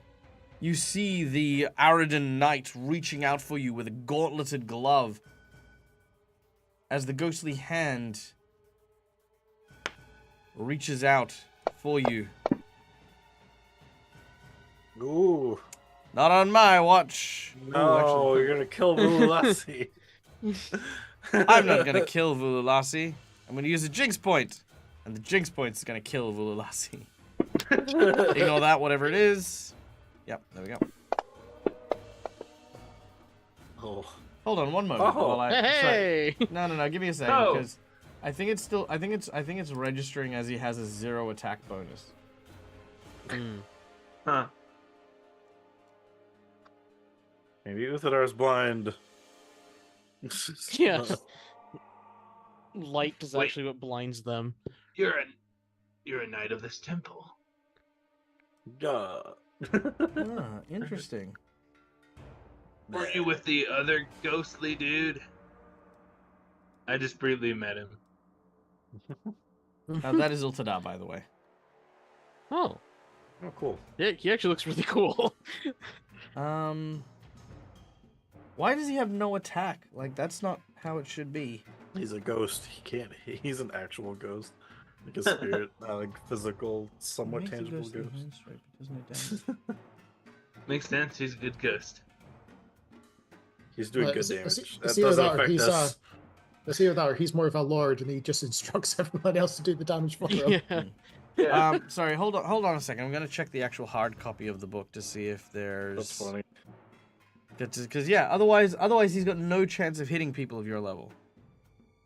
You see the Aroden knight reaching out for you with a gauntleted glove as the ghostly hand reaches out for you. Ooh. Not on my watch. No, you're gonna kill Vululasi. I'm not gonna kill Vululasi. I'm gonna use a jinx point. And the jinx point is gonna kill Vululasi. Ignore that, whatever it is. Yep, there we go. Oh. Hold on one moment. Oh. While I, Hey! sorry. No, give me a second, Oh. because I think it's still I think it's registering as he has a 0 attack bonus. Huh. Maybe Uthadar's blind. Yeah. Light is Wait. actually what blinds them. You're a knight of this temple. Duh. Ah, interesting. Were you with the other ghostly dude? I just briefly met him. That is Ultadar, by the way. Oh. Oh, cool. Yeah, he actually looks really cool. Why does he have no attack? Like, that's not how it should be. He's a ghost. He can't. He's an actual ghost. Like a spirit, not like physical, somewhat Makes a tangible ghost in ghost. hand stripe, but doesn't it damage? Makes sense. He's a good ghost. He's doing Well, good it's- damage. it's That either doesn't that or affect he's, us. Let's see that, or he's more of a lord and he just instructs everyone else to do the damage for him. Yeah. Yeah. Sorry, hold on a second. I'm gonna check the actual hard copy of the book to see if there's. That's funny. Because yeah, otherwise he's got no chance of hitting people of your level.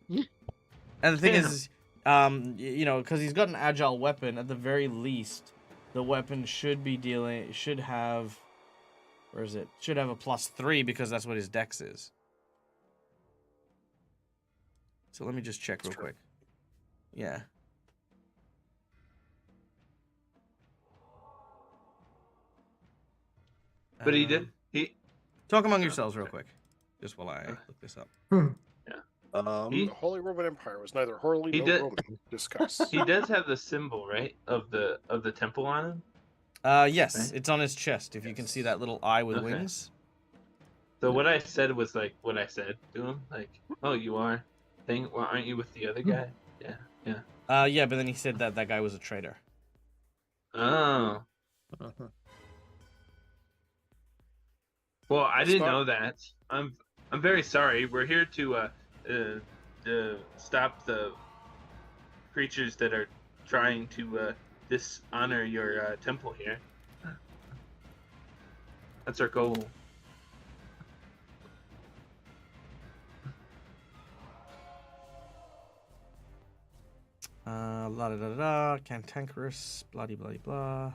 And the thing is, you know, because he's got an agile weapon, at the very least, the weapon should have, where is it? Should have a +3 because that's what his dex is. So let me just check real quick. Yeah. But he did. He. Talk among yourselves real quick, just while I look this up. He- The Holy Roman Empire was neither holy He nor did- Roman. Discuss. He does have the symbol, right, of the temple on him. Yes, Right. it's on his chest. If you can see that little eye with Okay. wings. So what I said was like what I said to him, like, "Oh, you are thing. Well, aren't you with the other guy?" Yeah. Yeah, but then he said that guy was a traitor. Oh. Well, I That's didn't fine. know that. I'm very sorry. We're here to stop the creatures that are trying to dishonor your temple here. That's our goal. La da da da, cantankerous, blah blah blah.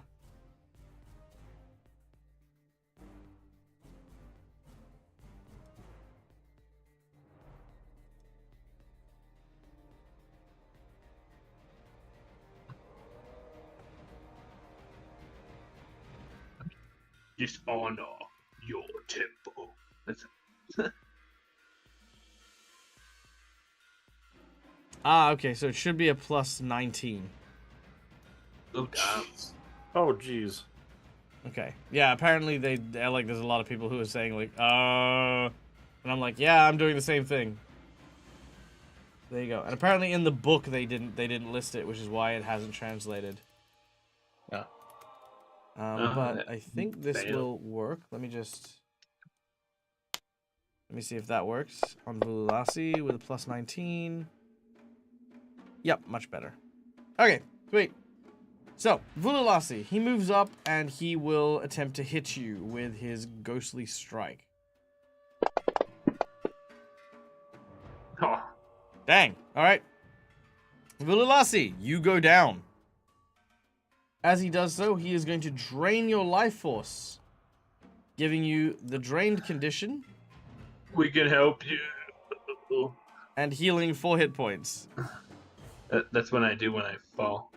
Dishonor your temple. That's Okay, so it should be a +19. oh damn. Oh, jeez. Okay. Yeah, apparently they're like, there's a lot of people who are saying like, and I'm like, yeah, I'm doing the same thing. There you go. And apparently in the book they didn't list it, which is why it hasn't translated. Yeah. But I think this fail. will work. Let me see if that works on Vululasi with a +19. Yep, much better. Okay, sweet. So, Vululasi, he moves up and he will attempt to hit you with his ghostly strike. Oh, Dang. All right. Vululasi, you go down. As he does so, he is going to drain your life force, giving you the drained condition. We can help you. And healing 4 hit points. That's when I do when I fall.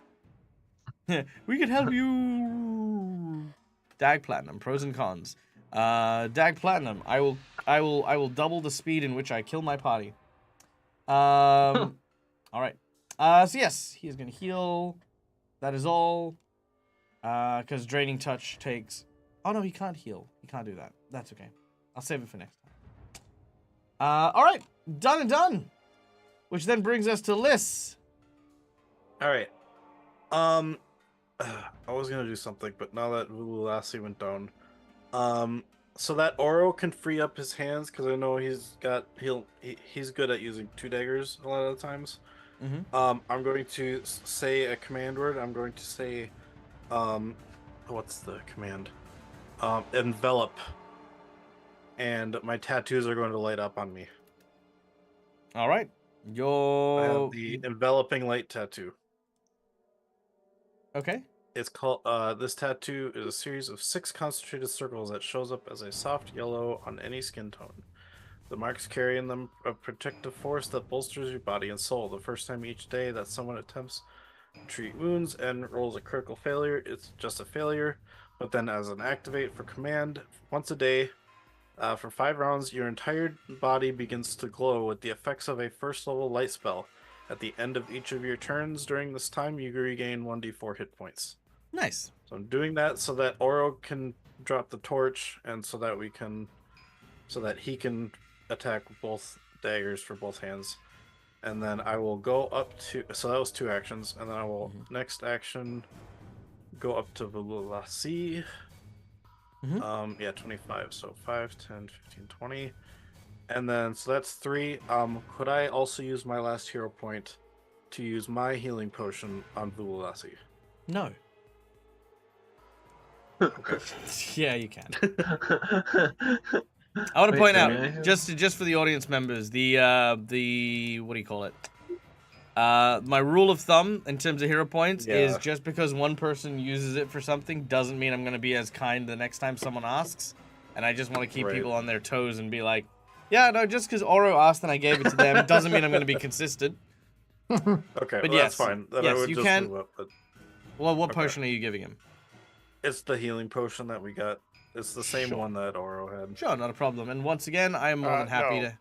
We can help you. Dag Platinum, pros and cons. Dag Platinum, I will double the speed in which I kill my party. All right. So yes, he is going to heal. That is all. Because draining touch takes. Oh no, he can't heal. He can't do that. That's okay. I'll save it for next time. All right, done and done. Which then brings us to Liss. All right. I was gonna do something, but now that Lassie went down, so that Oro can free up his hands because I know he's good at using 2 daggers a lot of the times. Mm-hmm. I'm going to say a command word. I'm going to say, what's the command? Envelop. And my tattoos are going to light up on me. All right. I have the enveloping light tattoo. Okay. It's called, this tattoo is a series of 6 concentrated circles that shows up as a soft yellow on any skin tone. The marks carry in them a protective force that bolsters your body and soul. The first time each day that someone attempts to treat wounds and rolls a critical failure, it's just a failure. But then as an activate for command, once a day, for 5 rounds, your entire body begins to glow with the effects of a first level light spell. At the end of each of your turns during this time, you regain 1d4 hit points. Nice. So I'm doing that so that Oro can drop the torch, and so that he can attack with both daggers for both hands. And then I will go up to, so that was 2 actions, and then I will next action go up to Lassie. Yeah, 25. So 5, 10, 15, 20. And then, so that's 3. Could I also use my last hero point to use my healing potion on Lassie? No. Okay. Yeah, you can. I want to point out, just for the audience members, the what do you call it? My rule of thumb in terms of hero points is just because one person uses it for something doesn't mean I'm going to be as kind the next time someone asks. And I just want to keep people on their toes and be like, yeah, no, just because Oro asked and I gave it to them doesn't mean I'm going to be consistent. Okay, but well, yes, that's fine. Then yes, I would you just can. move up, but... Well, what potion are you giving him? It's the healing potion that we got. It's the same one that Oro had. Sure, not a problem. And once again, I am more than happy to...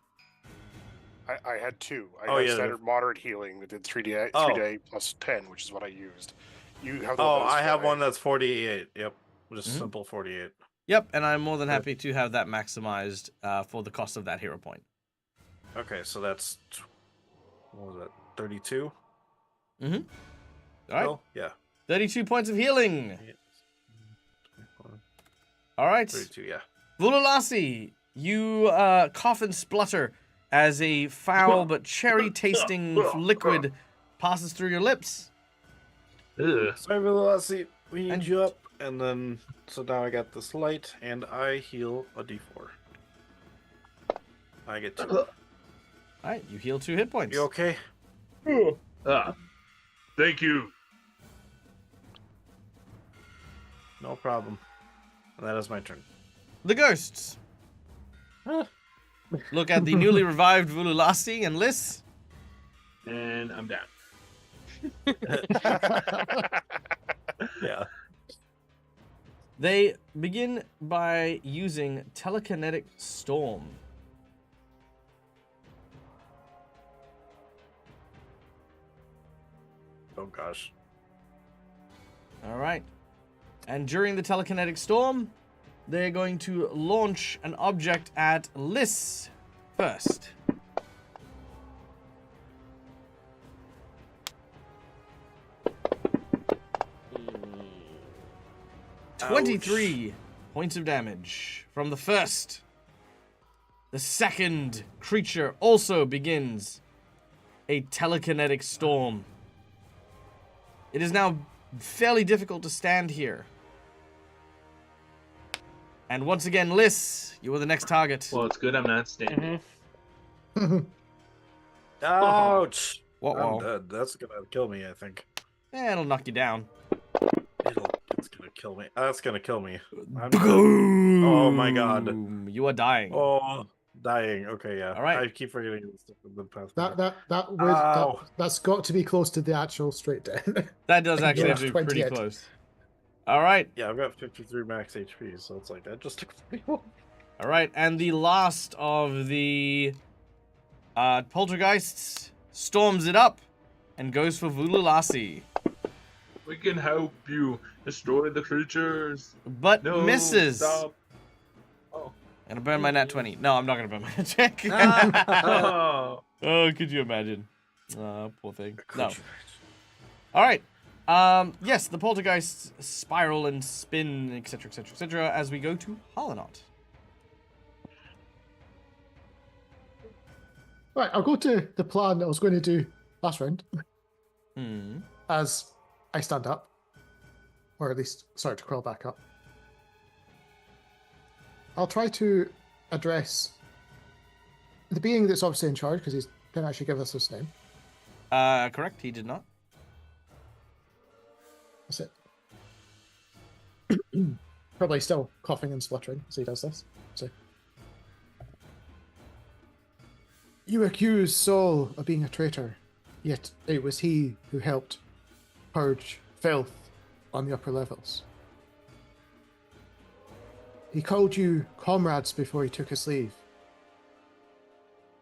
I had 2. I had standard moderate healing that did 3d plus 10, which is what I used. You have I have one that's 48. Yep, just simple 48. Yep, and I'm more than happy to have that maximized for the cost of that hero point. Okay, so that's, what was that, 32? Mm-hmm. All right. Oh, yeah. 32 points of healing. All right. 32, yeah. Lassie, you cough and splutter as a foul but cherry-tasting liquid passes through your lips. Sorry, Lassie, we need you up. And then, so now I got this light, and I heal a d4. I get 2. Alright, you heal 2 hit points. You okay? Thank you. No problem. And that is my turn. The ghosts. Look at the newly revived Lassie and Liss. And I'm down. Yeah. They begin by using telekinetic storm. Oh gosh. All right. And during the telekinetic storm, they're going to launch an object at Liss first. Ouch. 23 points of damage from the first. The second creature also begins a telekinetic storm. It is now fairly difficult to stand here. And once again, Liss, you are the next target. Well, it's good I'm not standing. Ouch! What? I'm dead. That's gonna kill me, I think. It'll knock you down. It's gonna kill me. That's gonna kill me. Oh my god. You are dying. Oh, dying. Okay, yeah. All right. I keep forgetting the stuff in the past. That's got to be close to the actual straight death. That does actually have to be 20 pretty hit. close. All right. Yeah, I've got 53 max HP, so it's like that just took pretty long. All right, and the last of the poltergeists storms it up and goes for Vululasi. We can help you destroy the creatures. But No, misses. stop. Oh. Gonna burn my nat 20. No, I'm not gonna burn my nat 20. Oh. Oh, could you imagine? Poor thing. No. All right. Yes, the poltergeists spiral and spin, etc., etc., etc., as we go to Holonot. Right, I'll go to the plan that I was going to do last round. As I stand up, or at least start to crawl back up. I'll try to address the being that's obviously in charge, because he didn't actually give us his name. Correct, he did not. That's it. Probably still coughing and spluttering as he does this. So, you accuse Saul of being a traitor, yet it was he who helped purge filth on the upper levels. He called you comrades before he took his leave.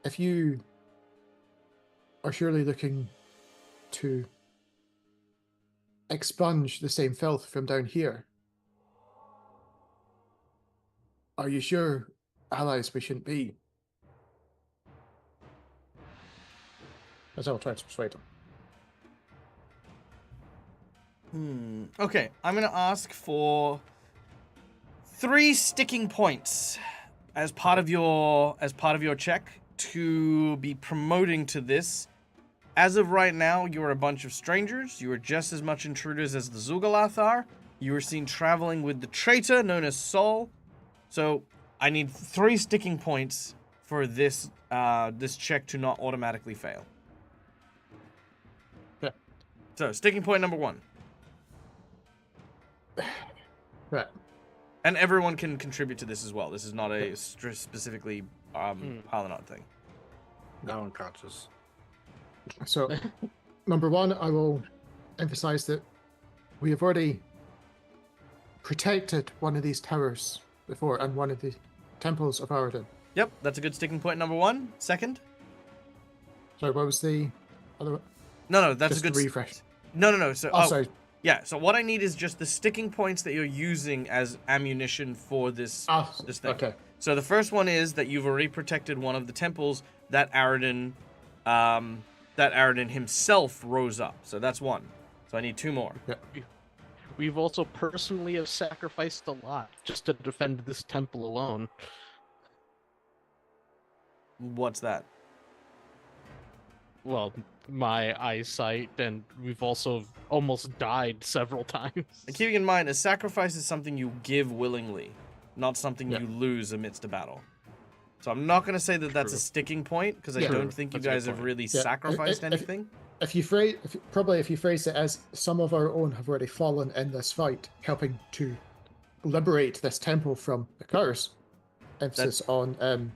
If you are surely looking to expunge the same filth from down here, are you sure allies we shouldn't be? As I'll try to persuade him. Okay, I'm gonna ask for 3 sticking points as part of your check to be promoting to this. As of right now, you're a bunch of strangers. You are just as much intruders as the xulgath are. You were seen traveling with the traitor known as Saul. So I need 3 sticking points for this this check to not automatically fail. Yeah. So sticking point number 1. Right. And everyone can contribute to this as well. This is not a specifically Holonot thing. Now unconscious. So, number 1, I will emphasize that we have already protected one of these towers before and one of the temples of Aroden. Yep, that's a good sticking point number 1. Second? Sorry, what was the other one? No, that's Just a good refresh. No. So Sorry. Yeah, so what I need is just the sticking points that you're using as ammunition for this this thing. Okay. So the first one is that you've already protected one of the temples that Aroden himself rose up. So that's 1. So I need 2 more. Yeah. We've also personally have sacrificed a lot just to defend this temple alone. What's that? Well, my eyesight, and we've also almost died several times. And keeping in mind, a sacrifice is something you give willingly, not something you lose amidst a battle. So I'm not going to say that that's a sticking point, because I don't think you guys have really sacrificed anything. If you phrase it as some of our own have already fallen in this fight, helping to liberate this temple from the curse, emphasis on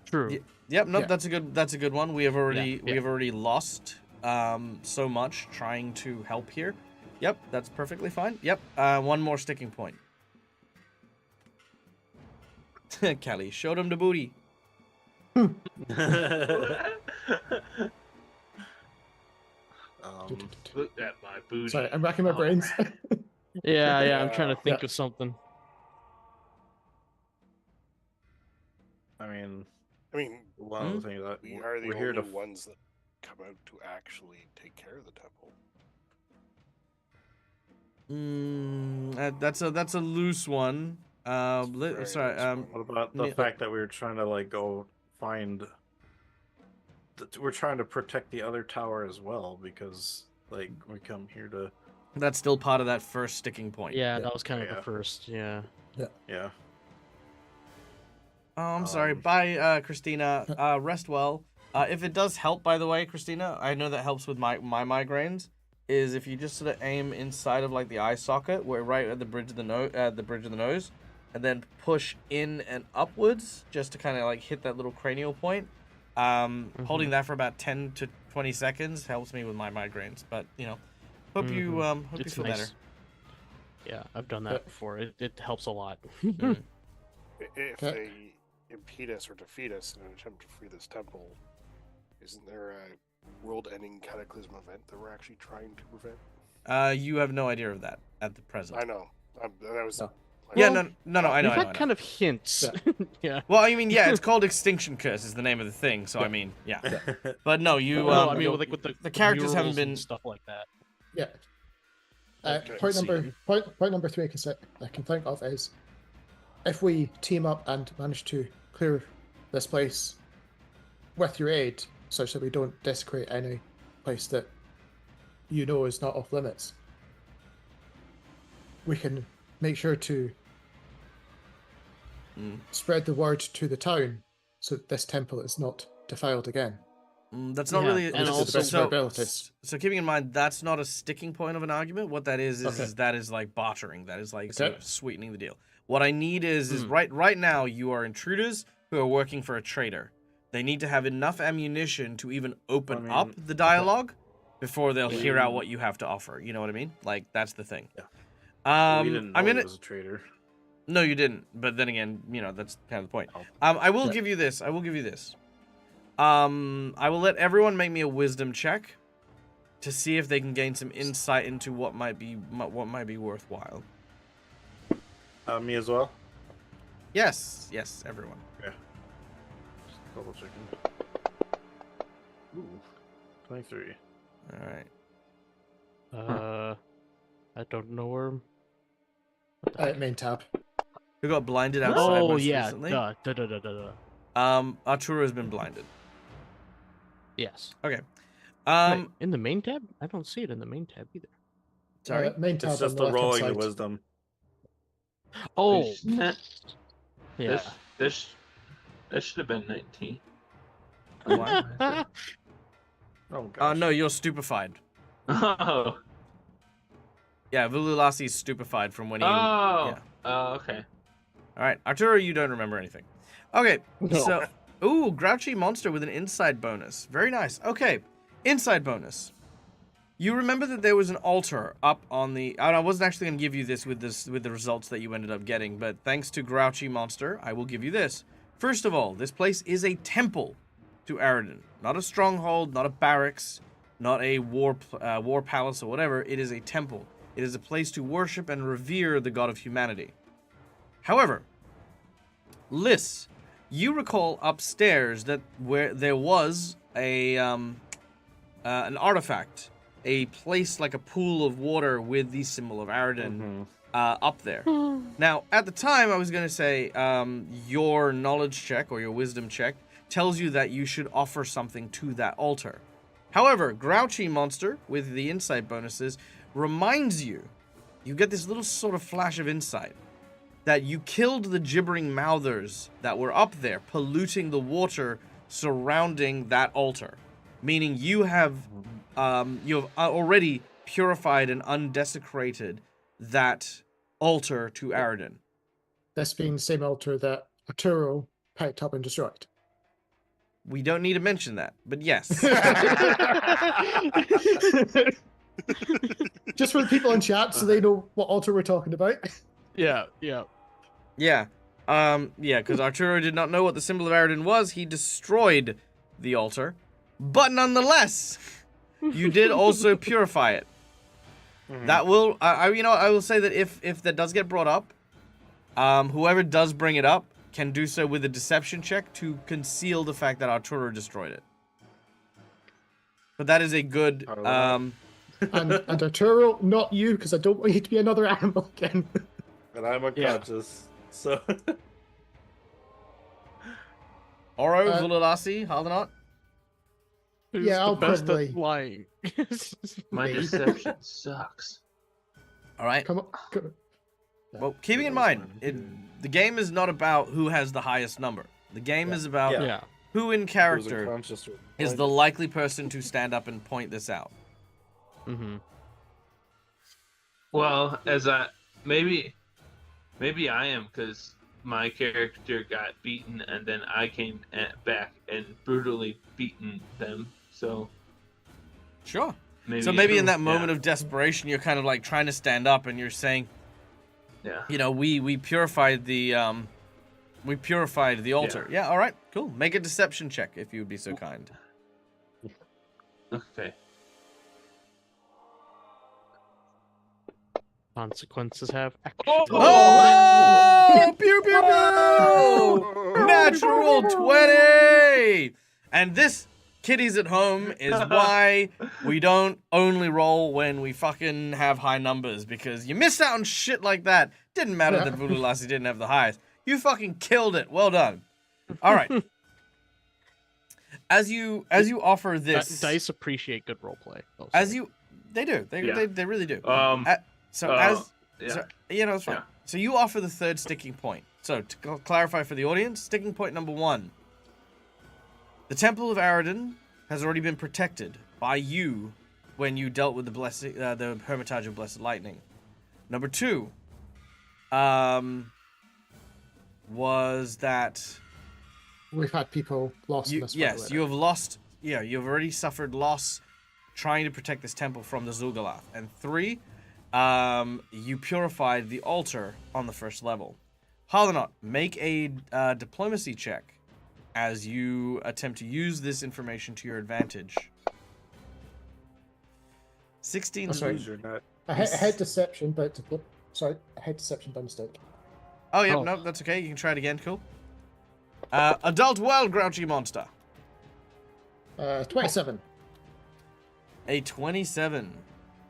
True. Yep, nope, that's a good one. We have already lost so much trying to help here. Yep, that's perfectly fine. Yep, 1 more sticking point. Kelly showed him the booty. Look at my booty. Sorry, I'm racking my brains. Yeah, I'm trying to think of something. I mean, one of the things that we are the we're here only to ones that come out to actually take care of the temple. Mm, That's a loose one. Sorry. What about the fact that we were trying to go find? We're trying to protect the other tower as well, because we come here to. That's still part of that first sticking point. Yeah, that was kind of the first. Yeah. Oh, I'm sorry. Bye, Christina. Rest well. If it does help, by the way, Christina, I know that helps with my migraines. is if you just sort of aim inside of like the eye socket, where right at the bridge of the nose, and then push in and upwards just to kind of like hit that little cranial point. Holding that for about 10 to 20 seconds helps me with my migraines. But you know, hope you feel better. Yeah, I've done that before. It helps a lot. If they impede us or defeat us in an attempt to free this temple, isn't there a world-ending cataclysm event that we're actually trying to prevent? You have no idea of that at the present. I know. That was. Yeah, no, I know. We've had kind of hints. Yeah. Well, I mean, yeah, it's called Extinction Curse is the name of the thing. So I mean, yeah. But no, you. I mean, like with the characters haven't been stuff like that. Yeah. Point number 3 I can think of is if we team up and manage to clear this place with your aid, such that we don't desecrate any place that you know is not off limits, we can make sure to spread the word to the town so that this temple is not defiled again. That's not really, and so keeping in mind that's not a sticking point of an argument. What that is that is like bartering. That is like sort of sweetening the deal. What I need is right now you are intruders who are working for a trader. They need to have enough ammunition to even open up the dialogue before they'll hear out what you have to offer. You know what I mean? Like that's the thing. Yeah. We didn't know he was a trader. No, you didn't. But then again, you know that's kind of the point. I will give you this. I will let everyone make me a wisdom check to see if they can gain some insight into what might be worthwhile. Me as well? Yes, everyone. Okay. Just double checking. Ooh, 23. All right. I don't know where. Main tab. Who got blinded outside most recently? Arturo has been blinded. Yes. Okay. Wait, in the main tab? I don't see it in the main tab either. Sorry. Main tab. It's just the rolling the wisdom. Oh. Yeah. This should have been 19. What? Oh gosh. No, you're stupefied. Oh. Yeah, Vululasi is stupefied from when he. Oh. Yeah. Oh, okay. All right, Arturo, you don't remember anything. Okay, so ooh, grouchy monster with an inside bonus. Very nice. Okay, inside bonus. You remember that there was an altar up on the. I wasn't actually going to give you this with the results that you ended up getting, but thanks to grouchy monster, I will give you this. First of all, this place is a temple to Aroden, not a stronghold, not a barracks, not a war palace or whatever. It is a temple. It is a place to worship and revere the god of humanity. However, Liz, you recall upstairs that where there was an artifact, a place like a pool of water with the symbol of Aroden up there. Now, at the time, I was going to say your knowledge check or your wisdom check tells you that you should offer something to that altar. However, grouchy monster with the insight bonuses reminds you, you get this little sort of flash of insight, that you killed the gibbering mouthers that were up there, polluting the water surrounding that altar. Meaning you have already purified and undesecrated that altar to Aroden. This being the same altar that Arturo picked up and destroyed. We don't need to mention that, but yes. Just for the people in chat so they know what altar we're talking about. Yeah. Because Arturo did not know what the symbol of Aroden was. He destroyed the altar. But nonetheless, you did also purify it. That will, I will say that if that does get brought up, whoever does bring it up can do so with a deception check to conceal the fact that Arturo destroyed it. But that is a good, and Arturo, not you, because I don't want you to be another animal again. And I'm unconscious, so... Oro, Vululasi, Hardenot? Who's Yeah, I'll the best probably- at lying? My deception sucks. All right. Come on. Well, keeping in mind, the game is not about who has the highest number. The game is about who in character is the likely person to stand up and point this out. Well, maybe I am because my character got beaten and then I came back and brutally beaten them. So Sure. maybe. So maybe in that moment of desperation, you're kind of like trying to stand up, and you're saying, Yeah. you know, we purified the altar. Yeah. All right. Cool. Make a deception check if you would be so kind. Okay. Consequences have action. Oh! Pew pew pew! Natural 20! And this, kiddies at home, is why we don't only roll when we fucking have high numbers, because you miss out on shit like that. Didn't matter that Voodoo Lassie didn't have the highest. You fucking killed it. Well done. All right. As you offer this, Dice appreciate good roleplay. They do. They really do. So you know, it's fine. Yeah. So you offer the third sticking point. So to clarify for the audience, sticking point number 1. The Temple of Aroden has already been protected by you when you dealt with the Hermitage of Blessed Lightning. Number 2 was that We've had people lost in this fight already. you have lost. Yeah, you've already suffered loss trying to protect this temple from the xulgath. And 3, you purified the altar on the first level. Harlanot, make a diplomacy check as you attempt to use this information to your advantage. 16. Oh, sorry. I had deception, but I had deception by mistake. Oh, yeah, no, that's okay. You can try it again. Cool. Adult World Grouchy Monster. 27. A 27.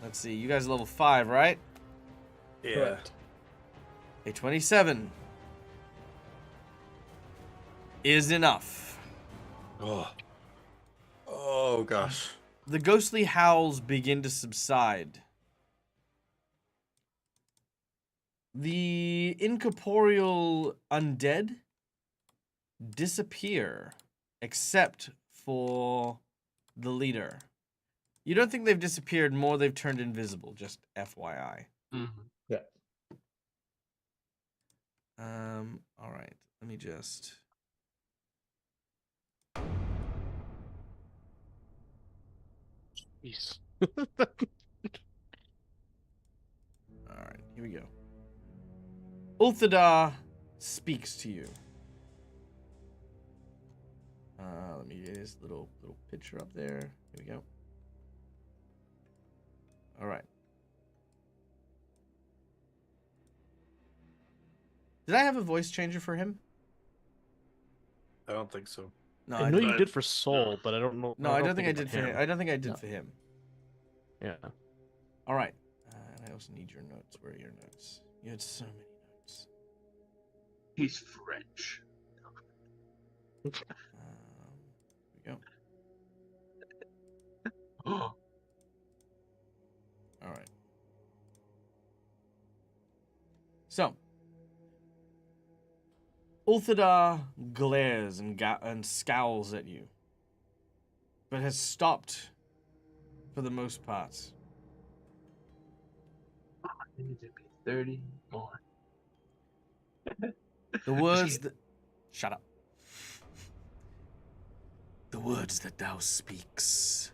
Let's see. You guys are level 5, right? Yeah. Correct. A 27 is enough. Oh gosh. The ghostly howls begin to subside. The incorporeal undead disappear, except for the leader. You don't think they've disappeared, more they've turned invisible, just FYI. Mhm. Yeah. All right. Let me just... Jeez. All right, here we go. Ulthadar speaks to you. Let me get his little picture up there. Here we go. All right. Did I have a voice changer for him? I don't think so. No, I know you didn't. did for Soul, but I don't know. No, I don't think I did for him. him. I don't think I did for him. Yeah. All right. And I also need your notes. Where are your notes? You had so many notes. He's French. Here we go. Oh. All right. So, Ulthadar glares and scowls at you, but has stopped for the most part. I need to be 30 more. The words that... Shut up. The words that thou speaks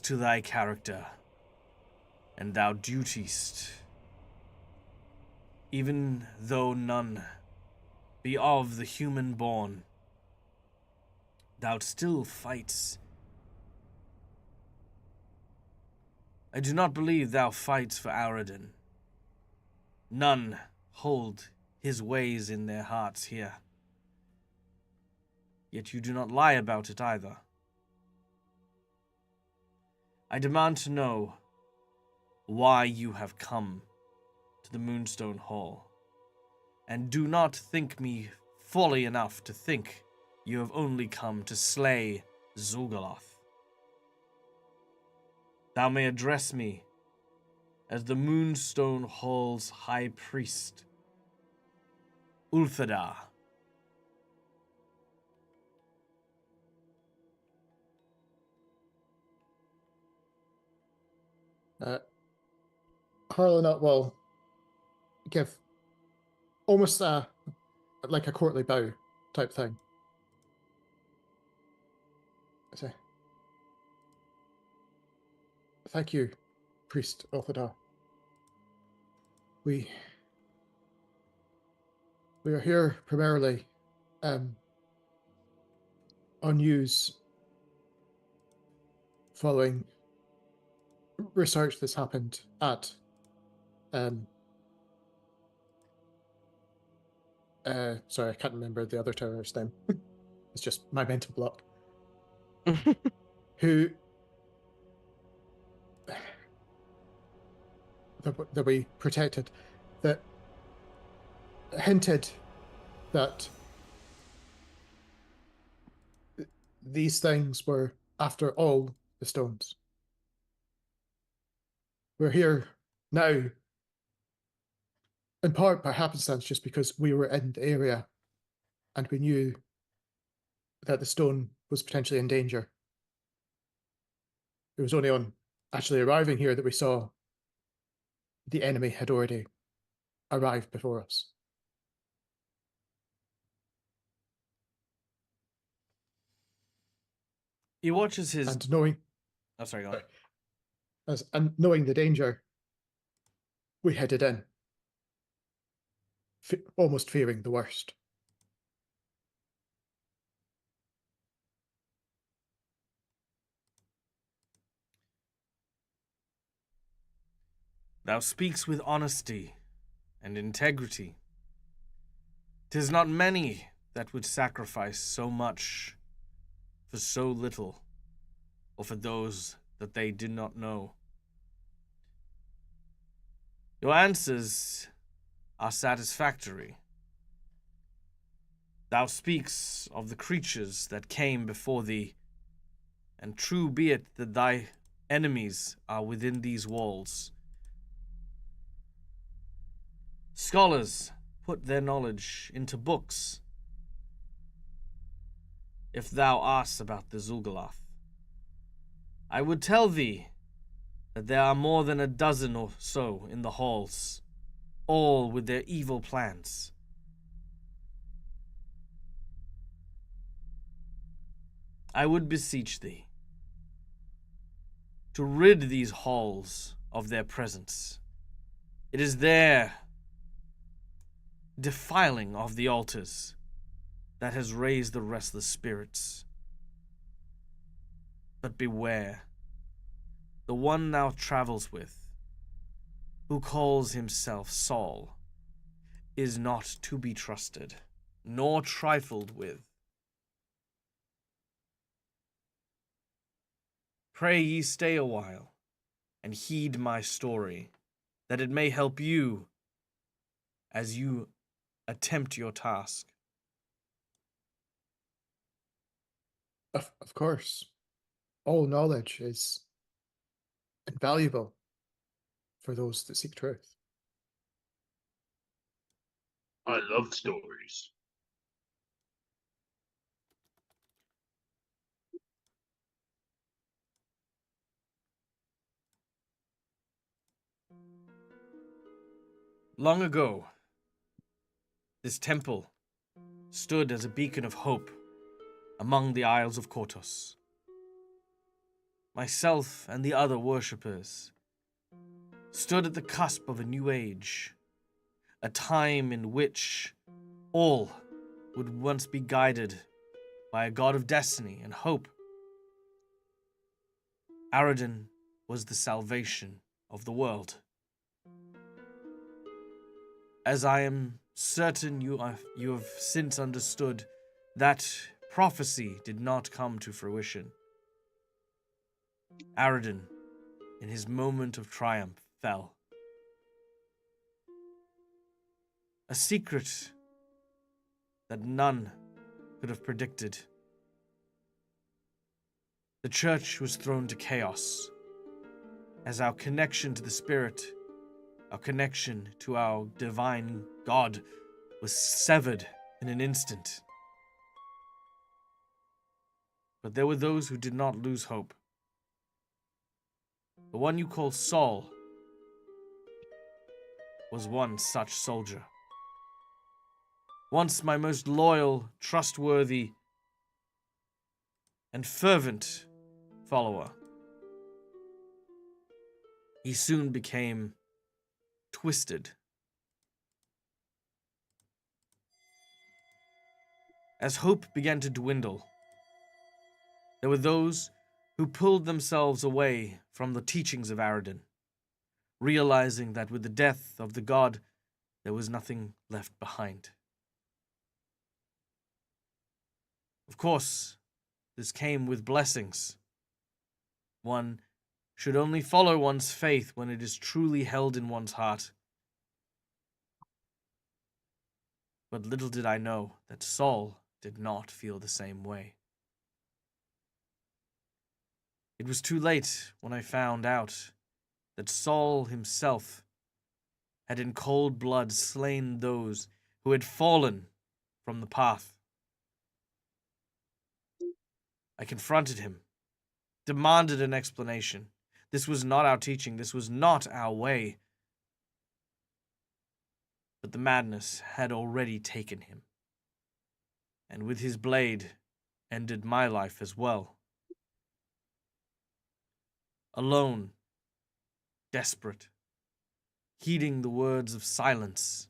to thy character, and thou dutiest, even though none be of the human born, thou still fights. I do not believe thou fights for Aroden. None hold his ways in their hearts here. Yet you do not lie about it either. I demand to know why you have come to the Moonstone Hall, and do not think me fully enough to think you have only come to slay xulgath. Thou may address me as the Moonstone Hall's High Priest, Ulthadar. Harlanot will give almost like a courtly bow type thing. So, thank you, Priest Elthadar. We are here primarily on news following research that's happened at sorry, I can't remember the other tower's name. It's just my mental block. Who that we protected, that hinted that these things were, after all, the stones. We're here now, in part by happenstance, just because we were in the area and we knew that the stone was potentially in danger. It was only on actually arriving here that we saw the enemy had already arrived before us. He watches his... And knowing... Oh, sorry, go on. And knowing the danger, we headed in, almost fearing the worst. Thou speaks with honesty and integrity. 'Tis not many that would sacrifice so much for so little, or for those that they did not know. Your answers are satisfactory. Thou speaks of the creatures that came before thee, and true be it that thy enemies are within these walls. Scholars put their knowledge into books. If thou ask about the xulgath, I would tell thee that there are more than a dozen or so in the halls, all with their evil plans. I would beseech thee to rid these halls of their presence. It is their defiling of the altars that has raised the restless spirits. But beware, the one thou travels with, who calls himself Saul, is not to be trusted, nor trifled with. Pray ye stay a while, and heed my story, that it may help you as you attempt your task. Of course, all knowledge is invaluable for those that seek truth. I love stories. Long ago, this temple stood as a beacon of hope among the Isles of Kortos. Myself and the other worshippers stood at the cusp of a new age, a time in which all would once be guided by a god of destiny and hope. Aroden was the salvation of the world. As I am certain you have since understood, that prophecy did not come to fruition. Aroden, in his moment of triumph, fell. A secret that none could have predicted. The church was thrown to chaos, as our connection to the spirit, our connection to our divine God, was severed in an instant. But there were those who did not lose hope. The one you call Saul was one such soldier. Once my most loyal, trustworthy, and fervent follower. He soon became twisted. As hope began to dwindle, there were those who pulled themselves away from the teachings of Aroden, realizing that with the death of the god, there was nothing left behind. Of course, this came with blessings. One should only follow one's faith when it is truly held in one's heart. But little did I know that Saul did not feel the same way. It was too late when I found out that Saul himself had in cold blood slain those who had fallen from the path. I confronted him, demanded an explanation. This was not our teaching. This was not our way. But the madness had already taken him, and with his blade ended my life as well. Alone, desperate, heeding the words of silence.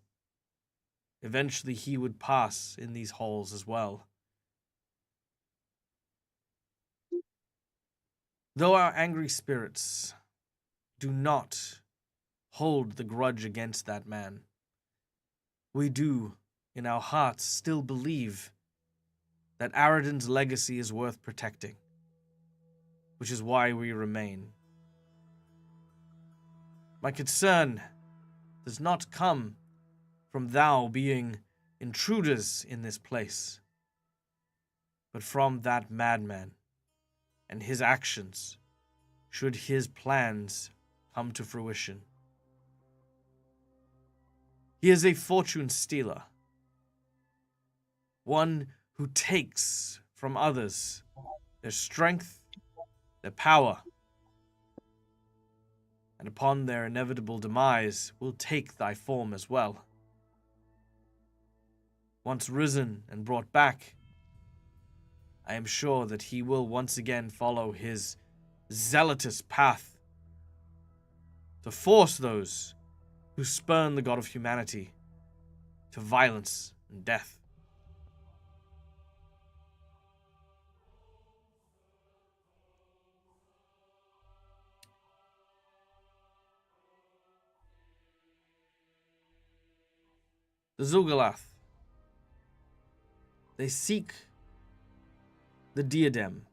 Eventually he would pass in these halls as well. Though our angry spirits do not hold the grudge against that man, we do, in our hearts, still believe that Aroden's legacy is worth protecting, which is why we remain. My concern does not come from thou being intruders in this place, but from that madman and his actions, should his plans come to fruition. He is a fortune stealer, one who takes from others their strength, their power, and upon their inevitable demise will take thy form as well. Once risen and brought back, I am sure that he will once again follow his zealotous path to force those who spurn the god of humanity to violence and death. The xulgath, they seek the diadem.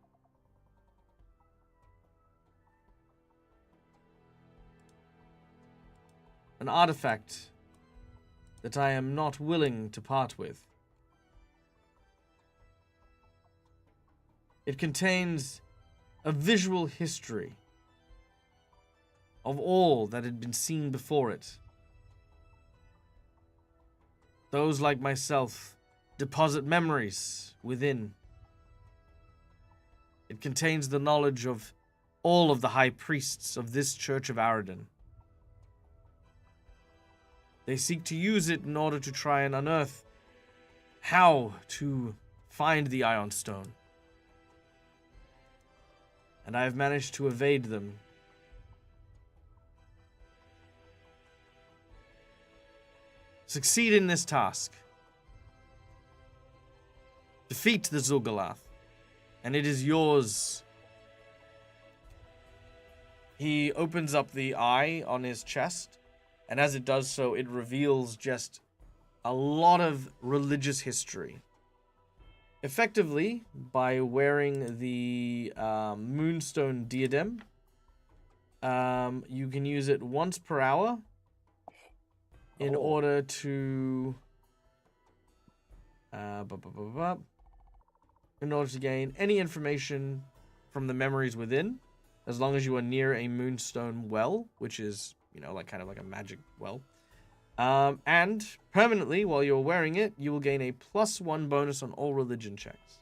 An artifact that I am not willing to part with. It contains a visual history of all that had been seen before it. Those like myself deposit memories within. It contains the knowledge of all of the high priests of this Church of Aroden. They seek to use it in order to try and unearth how to find the Ion Stone. And I have managed to evade them. Succeed in this task. Defeat the xulgath, and it is yours. He opens up the eye on his chest, and as it does so, it reveals just a lot of religious history. Effectively, by wearing the Moonstone Diadem, you can use it once per hour in order to gain any information from the memories within, as long as you are near a Moonstone well, which is, like kind of like a magic well. And permanently, while you're wearing it, you will gain a +1 bonus on all religion checks.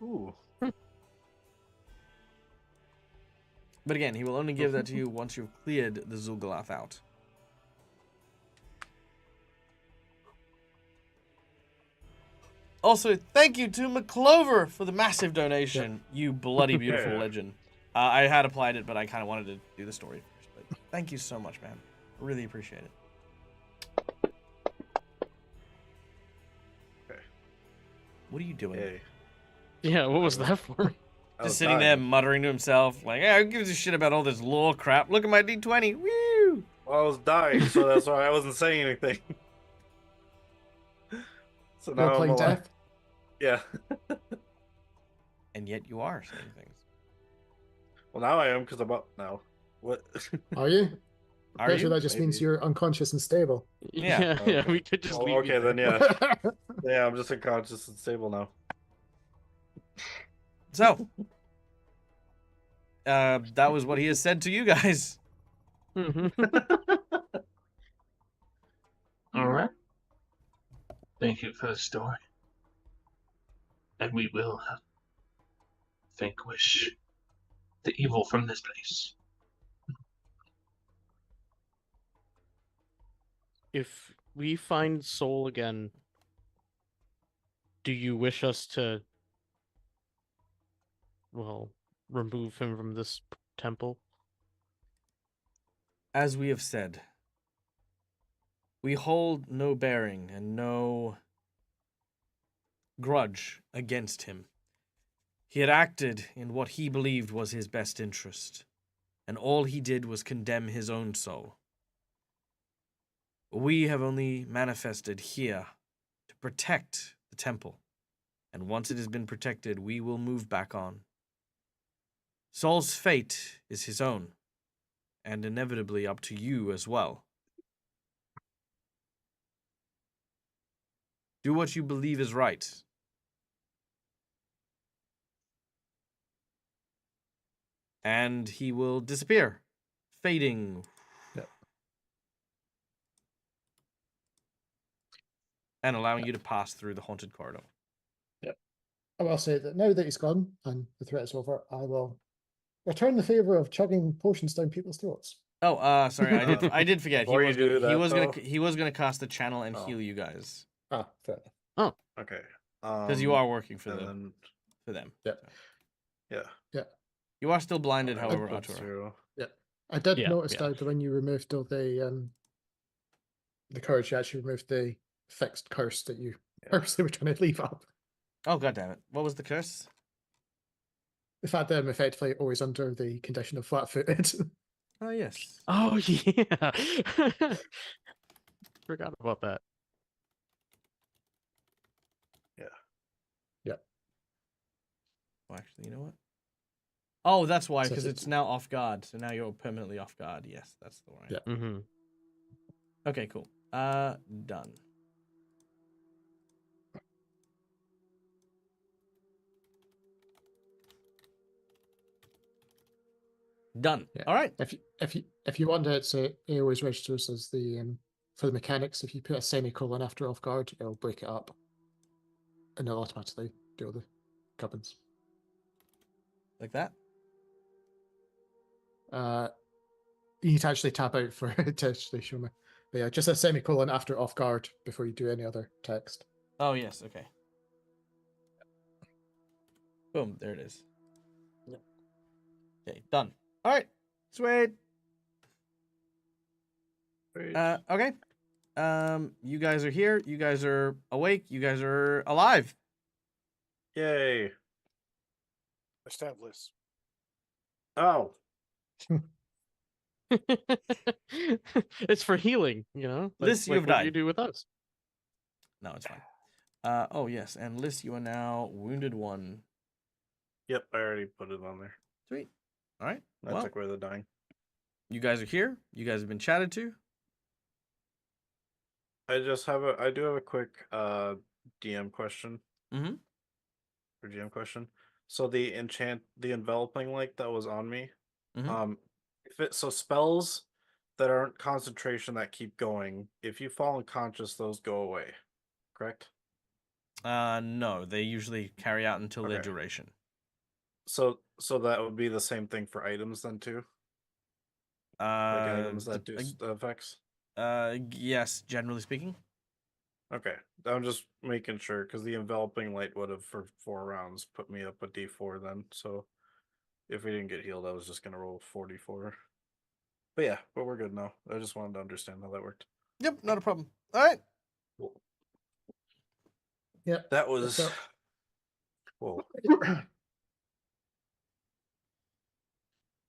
Ooh. But again, he will only give that to you once you've cleared the xulgath out. Also, thank you to McClover for the massive donation. You bloody beautiful Yeah. legend. I had applied it, but I kind of wanted to do the story first. But thank you so much, man. I really appreciate it. Okay. What are you doing? Yay. Yeah, what was that for? I was Just sitting there dying. muttering to himself, like, "Yeah, who gives a shit about all this lore crap? Look at my D20. Woo!" Well, I was dying, so that's why I wasn't saying anything. So now You're I'm playing alive. death. Yeah. And yet you are saying things. Well, now I am because I'm up now. What? Are you? Are Pretty sure you? that just means Maybe. you're unconscious and stable. Yeah. Yeah, we could just Well, leave okay, you then there. yeah. Yeah, I'm just unconscious and stable now. So, that was what he has said to you guys. All right. Thank you for the story. And we will vanquish the evil from this place. If we find Soul again, do you wish us to, well, remove him from this temple? As we have said, we hold no bearing and no grudge against him. He had acted in what he believed was his best interest, and all he did was condemn his own soul. We have only manifested here to protect the temple, and once it has been protected, we will move back on. Saul's fate is his own, and inevitably up to you as well. Do what you believe is right. And he will disappear, fading. Yep. And allowing you to pass through the haunted corridor. I will say that now that he's gone and the threat is over, I will return the favor of chugging potions down people's throats. Oh, sorry, I did forget. Before you do that, He was gonna cast the channel and Oh. heal you guys Ah, fair enough. Okay. because you are working for and them. For them. Yeah. Yeah. You are still blinded, Okay, however, that's Artur. true. I did Yeah, notice yeah. that when you removed all the courage, you actually removed the fixed curse that you purposely were trying to leave up. Oh, god damn it! What was the curse? The fact that I'm effectively always under the condition of flat-footed. Oh yes. Oh, yeah. Forgot about that. Oh, actually, you know what? Oh, that's why, So because it's- it's now off guard. So now you're permanently off guard. Yes, that's the one. Yeah. Mm-hmm. Okay, cool. Done. Done. Yeah. All right. If you want it, it always registers as the for the mechanics. If you put a semicolon after off guard, it'll break it up, and it'll automatically do all the gubbins. Like that. You need to actually tap out for it to actually show me. But yeah, just a semicolon after off guard before you do any other text. Oh yes. Okay. Boom. There it is. Yep. Okay. Done. All right. Sweet. Great. Okay. You guys are here. You guys are awake. You guys are alive. Yay. Established. Oh. It's for healing, you know? Liz, you have what you died. do with us. No, it's fine. Oh yes, and Liz, you are now wounded one. Yep, I already put it on there. Sweet. All right. That Well, took away the dying. you guys are here. You guys have been chatted to. I do have a quick DM question. Mm-hmm. Or GM question. So the enveloping light that was on me. Mhm. So spells that aren't concentration that keep going, if you fall unconscious, those go away. Correct? No, they usually carry out until their Okay. duration. So that would be the same thing for items then too? Like items that do effects? Yes, generally speaking. Okay, I'm just making sure because the enveloping light would have for 4 rounds put me up a D4 then. So if we didn't get healed, I was just gonna roll 44. But yeah, but we're good now. I just wanted to understand how that worked. Yep, not a problem. All right. Cool. Yep. That was So- cool.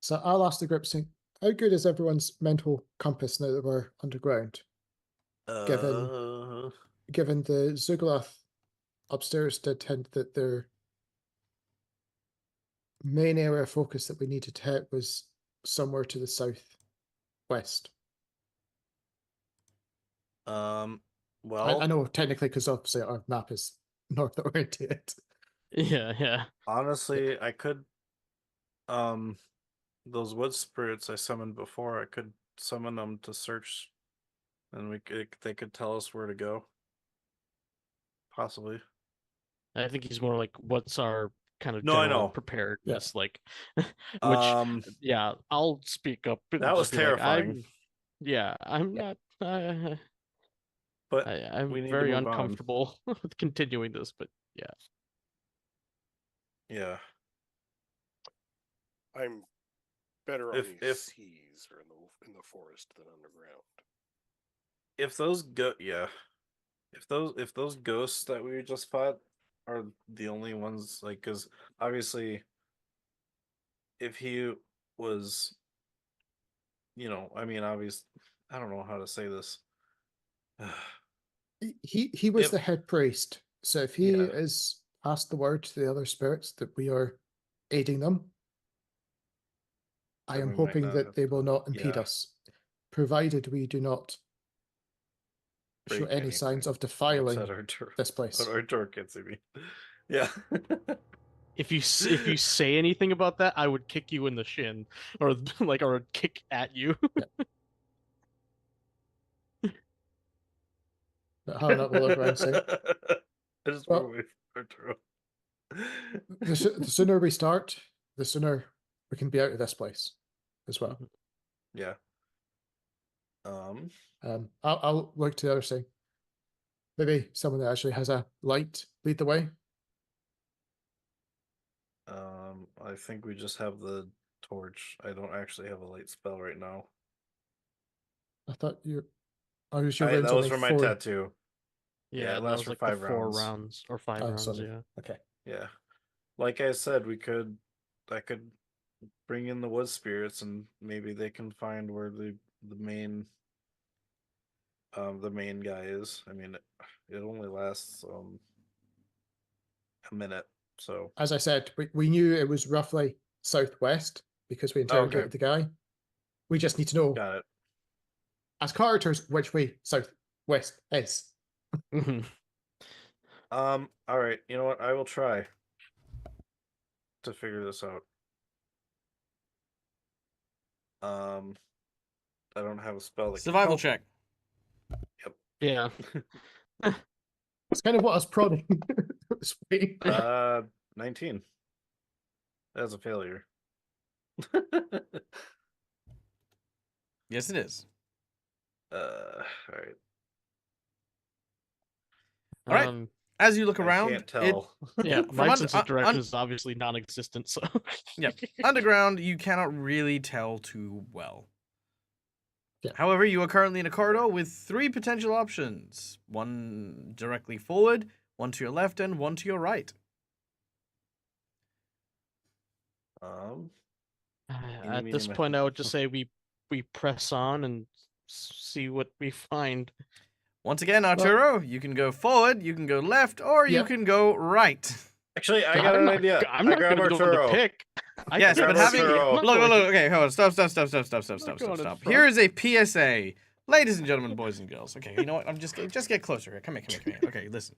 So I'll ask the group, saying, how good is everyone's mental compass now that we're underground? Given the xulgath upstairs did hint that their main area of focus that we needed to hit was somewhere to the southwest. Well, I know technically because obviously our map is north oriented. Yeah. honestly, I could those wood spirits I summoned before, I could summon them to search, and they could tell us where to go. Possibly. I think he's more like, what's our kind of No, I general know. preparedness, like, which, yeah, I'll speak up. And that was just be like, terrifying. I'm not. But I'm we need to very move on. uncomfortable with continuing this, but yeah. Yeah. I'm better on If- the if- seas or in the forest than underground. If those if those ghosts that we just fought are the only ones, like, because obviously if he was, I mean, obvious, I don't know how to say this. He was If- the head priest, so if he Yeah. is passed the word to the other spirits that we are aiding them, I Then am we might hoping not that have they will to- not impede yeah. us, provided we do not show Break any signs anything of defiling outside our door. this place. Our door kids, I mean. Yeah. If you say anything about that, I would kick you in the shin, or or kick at you. But how not will look around and say, I just Well- want away from our door. the sooner we start, the sooner we can be out of this place as well. Yeah. I'll look to the other side. Maybe someone that actually has a light lead the way. I think we just have the torch. I don't actually have a light spell right now. I thought you. Oh, was your rounds That was only for my 4? tattoo. Yeah, it that lasts was for like 5 the 4 rounds. rounds or 5 Oh, rounds. sorry. Yeah. Okay. Yeah. Like I said, I could bring in the wood spirits and maybe they can find where the main guy is. I mean, it only lasts a minute, so As I said, we knew it was roughly southwest because we interrogated the guy. We just need to know, got it. as characters, which way southwest is. All right, you know what? I will try to figure this out. I don't have a spell that can Survival help. check. Yeah. It's kind of what I was prodding. this way. 19. That's a failure. Yes, it is. All right. All right. As you look I around, can't tell. Yeah, From my sense of un- direction is obviously non-existent. So Yep. Underground, you cannot really tell too well. Yeah. However, you are currently in a corridor with 3 potential options. One directly forward, one to your left, and one to your right. at this point, I would just say we press on and see what we find. Once again, Arturo, you can go forward, you can go left, or you Yeah. can go right. Actually, I got an idea. I'm not grab going to go Arturo. to pick. Yes, grab but having Arturo. look, okay, hold on, stop. going in front. Here is a PSA, ladies and gentlemen, boys and girls. Okay, you know what? I'm just get closer here. Come here. Okay, listen,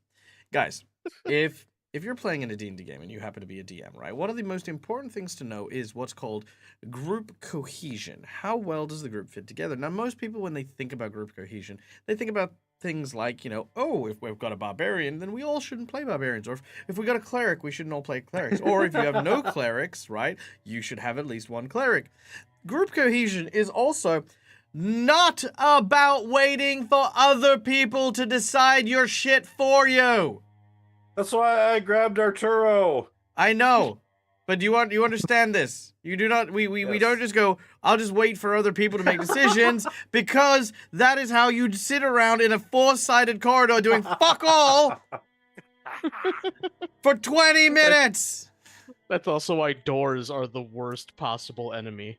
guys. If you're playing in a D&D game and you happen to be a DM, right? One of the most important things to know is what's called group cohesion. How well does the group fit together? Now, most people, when they think about group cohesion, they think about things like, oh, if we've got a barbarian, then we all shouldn't play barbarians. Or if we got a cleric, we shouldn't all play clerics. Or if you have no clerics, right, you should have at least one cleric. Group cohesion is also not about waiting for other people to decide your shit for you. That's why I grabbed Arturo. I know, but you understand this. You do not. We don't just go, I'll just wait for other people to make decisions, because that is how you'd sit around in a 4-sided corridor doing fuck all for 20 minutes. That's also why doors are the worst possible enemy.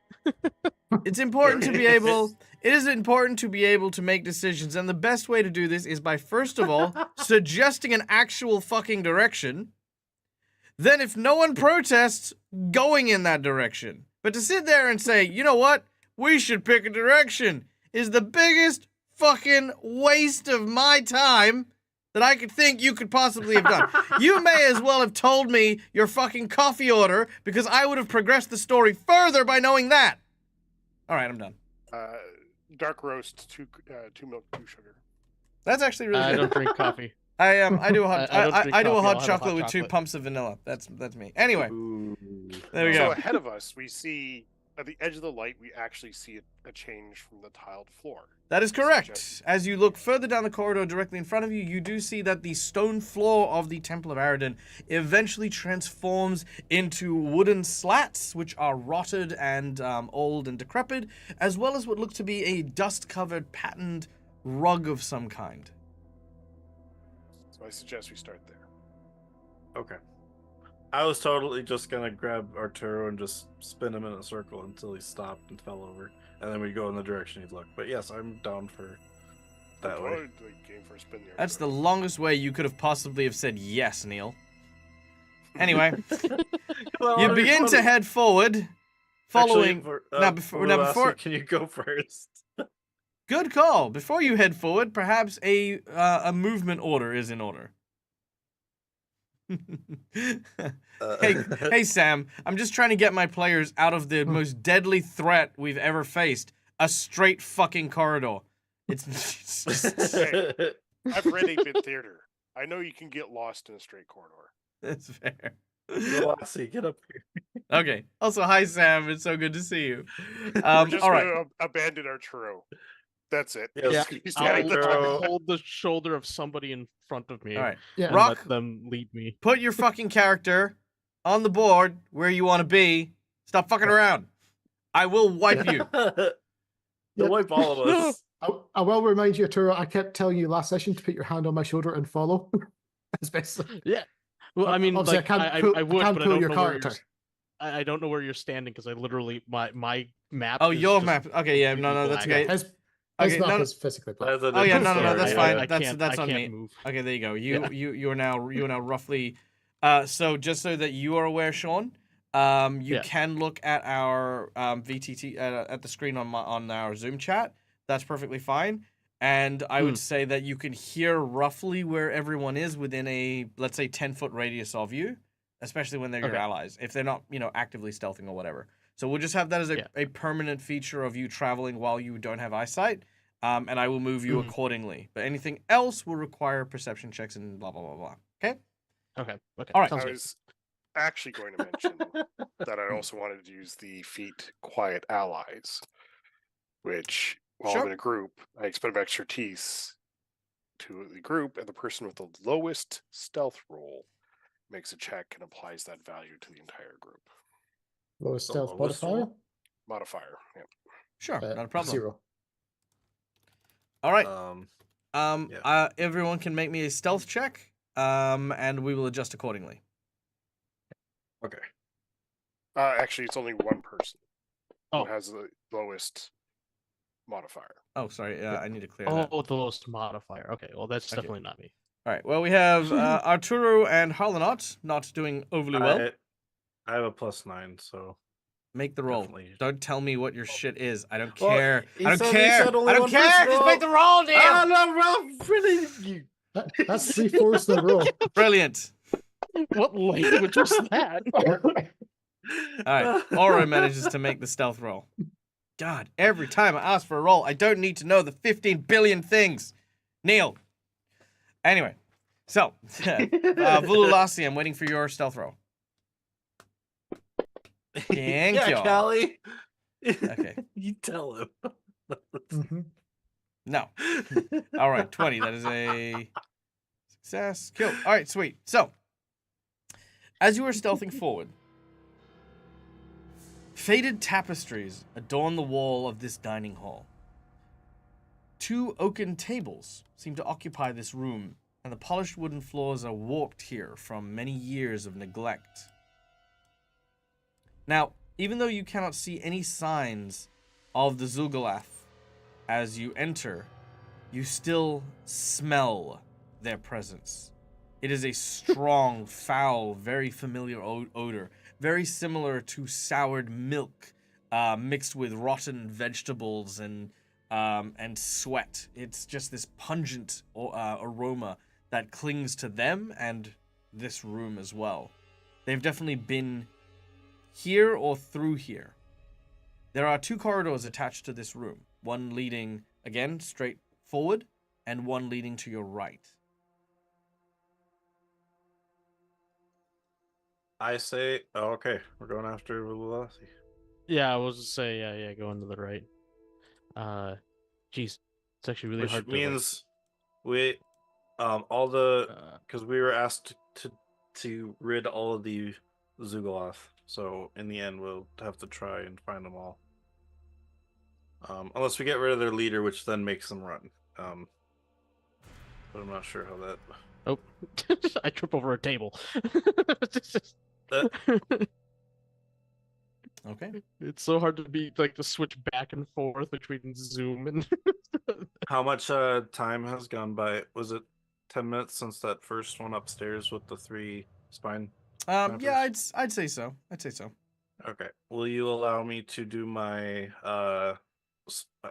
It's important to be able. It is important to be able to make decisions, and the best way to do this is by, first of all, suggesting an actual fucking direction. Then, if no one protests, going in that direction. But to sit there and say, you know what, we should pick a direction, is the biggest fucking waste of my time that I could think you could possibly have done. You may as well have told me your fucking coffee order, because I would have progressed the story further by knowing that. All right, I'm done. Dark roast, 2 milk, 2 sugar. That's actually really good. I don't drink coffee. I do a hot I don't I do a drink coffee, I'll hot have a chocolate hot with 2 chocolate. pumps of vanilla. That's me. Anyway, Ooh. there we So go. ahead of us, we see at the edge of the light, we actually see a change from the tiled floor. That is correct. As you look further down the corridor directly in front of you, you do see that the stone floor of the Temple of Aroden eventually transforms into wooden slats, which are rotted and old and decrepit, as well as what looks to be a dust-covered patterned rug of some kind. So I suggest we start there. Okay. I was totally just gonna grab Arturo and just spin him in a circle until he stopped and fell over, and then we go in the direction he'd look. But yes, I'm down for that way. Game for a spin there. That's the longest way you could have possibly have said yes, Neil. Anyway, you begin to head forward, following... before can you go first? Good call. Before you head forward, perhaps a movement order is in order. Hey, Sam. I'm just trying to get my players out of the most deadly threat we've ever faced. A straight fucking corridor. It's just... Hey, I've read 8-bit theater. I know you can get lost in a straight corridor. That's fair. Lassie, get up here. Okay. Also, hi, Sam. It's so good to see you. We're just all right. gonna abandon Arturo. That's it. Yes, He's I'll gotta get I'll hold the shoulder of somebody in front of me. All right. Yeah. And Rock, let them lead me. put your fucking character on the board where you want to be. Stop fucking around. I will wipe you. They'll wipe all of us. I will remind you, Arturo, I kept telling you last session to put your hand on my shoulder and follow. That's best. Yeah. Well, I mean, Obviously, like, I can't I would, can't but I pull don't your know where character. I don't know where you're standing because I literally my map. Oh, is your just map. Okay, yeah, no, that's black. okay. His Okay, map no, is physically black. Oh yeah, no, that's fine. I That's can't- that's I on can't me. move. Okay, there you go. Yeah. You are now roughly. So just so that you are aware, Sean, you Yeah. can look at our VTT at the screen on our Zoom chat. That's perfectly fine. And I would say that you can hear roughly where everyone is within a, let's say, 10-foot radius of you, especially when they're your Okay. allies, if they're not, actively stealthing or whatever. So we'll just have that as a permanent feature of you traveling while you don't have eyesight, and I will move you accordingly. But anything else will require perception checks and blah, blah, blah, blah. Okay? Okay. All right. Sounds I good. was actually going to mention that I also wanted to use the feat Quiet Allies, which, while Sure. I'm in a group, I expend expertise to the group, and the person with the lowest stealth roll makes a check and applies that value to the entire group. Lowest The stealth lowest modifier? roll? Modifier. Yeah. Sure, not a problem. 0. All right. Yeah. Everyone can make me a stealth check, and we will adjust accordingly. Okay. Actually, it's only one person Oh. who has the lowest modifier. Oh, sorry. I need to clear that. Oh, the lowest modifier. Okay, well that's Okay. definitely not me. All right. Well, we have Arturo and Harlanot not doing overly well. I have a +9, so Make the roll. definitely. Don't tell me what your shit is. I don't Well, care. he I don't said- he care. said only I don't one care. person Just roll. make the roll, deal. Ah, no, Ralph, really? You... That's 3/4 the roll. Brilliant. What language was that? All right. Oro manages to make the stealth roll. God, every time I ask for a roll, I don't need to know the 15 billion things. Neil. Anyway, so Vululassi, I'm waiting for your stealth roll. Thank yeah, you. Callie. Okay. You tell him. Mm-hmm. No. All right, 20. That is a success. Kill. All right, sweet. So, as you are stealthing forward, faded tapestries adorn the wall of this dining hall. 2 oaken tables seem to occupy this room, and the polished wooden floors are warped here from many years of neglect. Now, even though you cannot see any signs of the xulgath as you enter, you still smell their presence. It is a strong, foul, very familiar odor, very similar to soured milk mixed with rotten vegetables and sweat. It's just this pungent aroma that clings to them and this room as well. They've definitely been here or through here. There are 2 corridors attached to this room, one leading, again, straight forward, and one leading to your right. I say, oh, okay, we're going after Velocity. Yeah, I was to say, yeah, going to the right. Jeez, it's actually really hard. Which means we, all the, because we were asked to rid all of the xulgath. So in the end, we'll have to try and find them all. Unless we get rid of their leader, which then makes them run. But I'm not sure how that. Oh, I trip over a table. Okay. It's so hard to be like to switch back and forth between Zoom and. How much time has gone by? Was it 10 minutes since that first one upstairs with the 3 spine? Yeah, I'd say so. I'd say so. Okay. Will you allow me to do my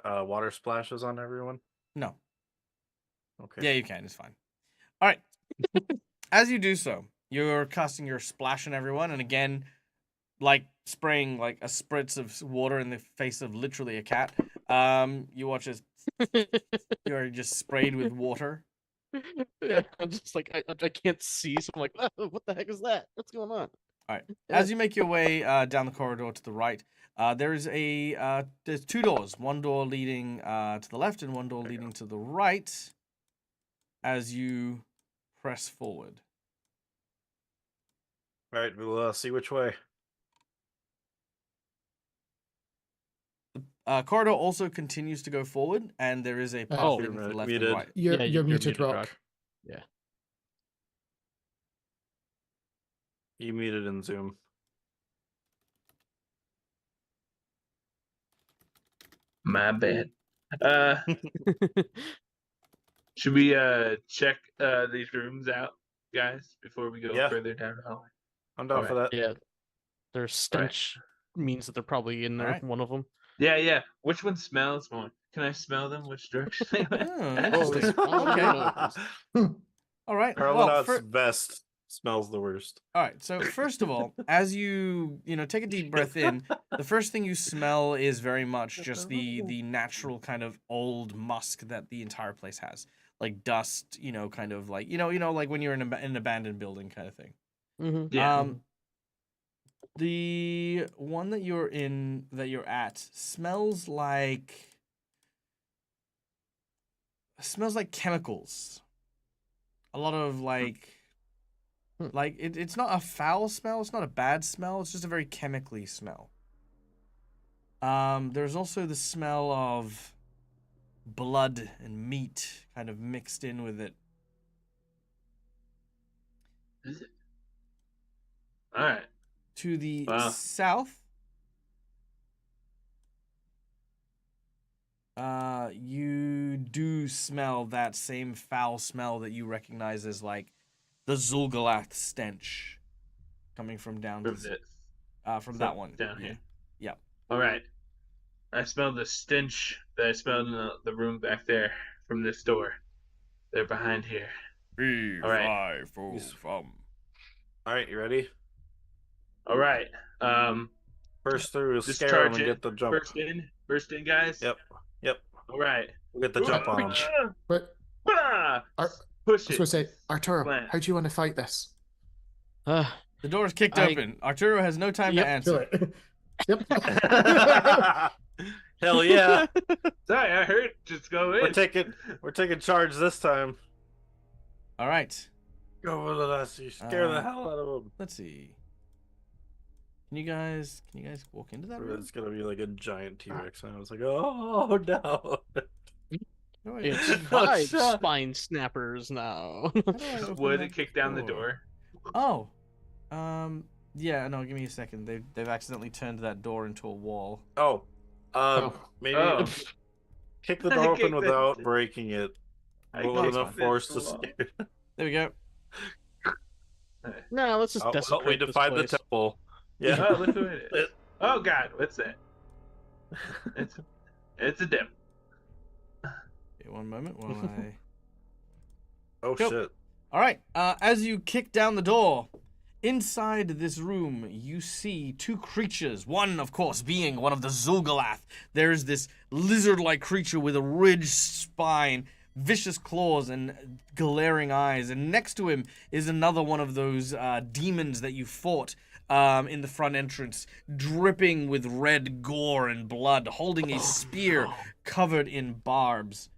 water splashes on everyone? No. Okay. Yeah, you can. It's fine. All right. As you do so, you're casting your splash on everyone, and again, like spraying like a spritz of water in the face of literally a cat. You watch as you're just sprayed with water. Yeah, I'm just like I can't see, so I'm like, oh, what the heck is that? What's going on? All right. As you make your way down the corridor to the right, there's 2 doors. One door leading to the left and one door leading to the right. As you press forward. All right, we'll see which way. Corridor also continues to go forward, and there is a path leading to the left and right. You're muted, Rock. Yeah. You muted in Zoom. My bad. Should we check these rooms out, guys, before we go further down the hallway? I'm down for that. Yeah. Their stench means that they're probably in there, one of them. Yeah. Which one smells more? Can I smell them? Which direction they went? Interesting. Okay. All right. Carlonaut's vest smells the worst. All right. So first of all, as you take a deep breath in, the first thing you smell is very much just the natural kind of old musk that the entire place has, like dust. Kind of like like when you're in an abandoned building kind of thing. Mm-hmm. Yeah. The one that you're at smells like chemicals. A lot of like it's not a foul smell, it's not a bad smell, it's just a very chemically smell. There's also the smell of blood and meat kind of mixed in with it. Is it? All right. To the south, you do smell that same foul smell that you recognize as like the xulgath stench coming from down from that one down here. Yep. All right. I smell the stench that I smelled in the room back there from this door. They're behind here. All right. All right, you ready? All right. First through, scare them and get the jump. First in, guys. Yep. All right. We'll get the jump on them. But push it. I was say, Arturo, how do you want to fight this? The door is kicked open. Arturo has no time to answer. Yep. Hell yeah. Sorry, I heard. Just go in. We're taking charge this time. All right. Go with us. You scare the hell out of them. Let's see. Can you guys walk into that room? It's gonna be like a giant T-Rex, and I was like, oh no. It's 5 spine snappers now. Would it kick down the door? Oh. Yeah, no, give me a second. They've accidentally turned that door into a wall. Maybe kick the door open without breaking it. Roll enough force to scare. There we go. No, let's just desecrate we defied the temple. Yeah. Oh, look who it is. Oh God, what's that? It's a dim. Okay, one moment while I. Oh shit! All right. As you kick down the door, inside this room, you see 2 creatures. One, of course, being one of the xulgath. There's this lizard-like creature with a ridged spine, vicious claws, and glaring eyes. And next to him is another one of those demons that you fought in the front entrance, dripping with red gore and blood, holding a spear covered in barbs.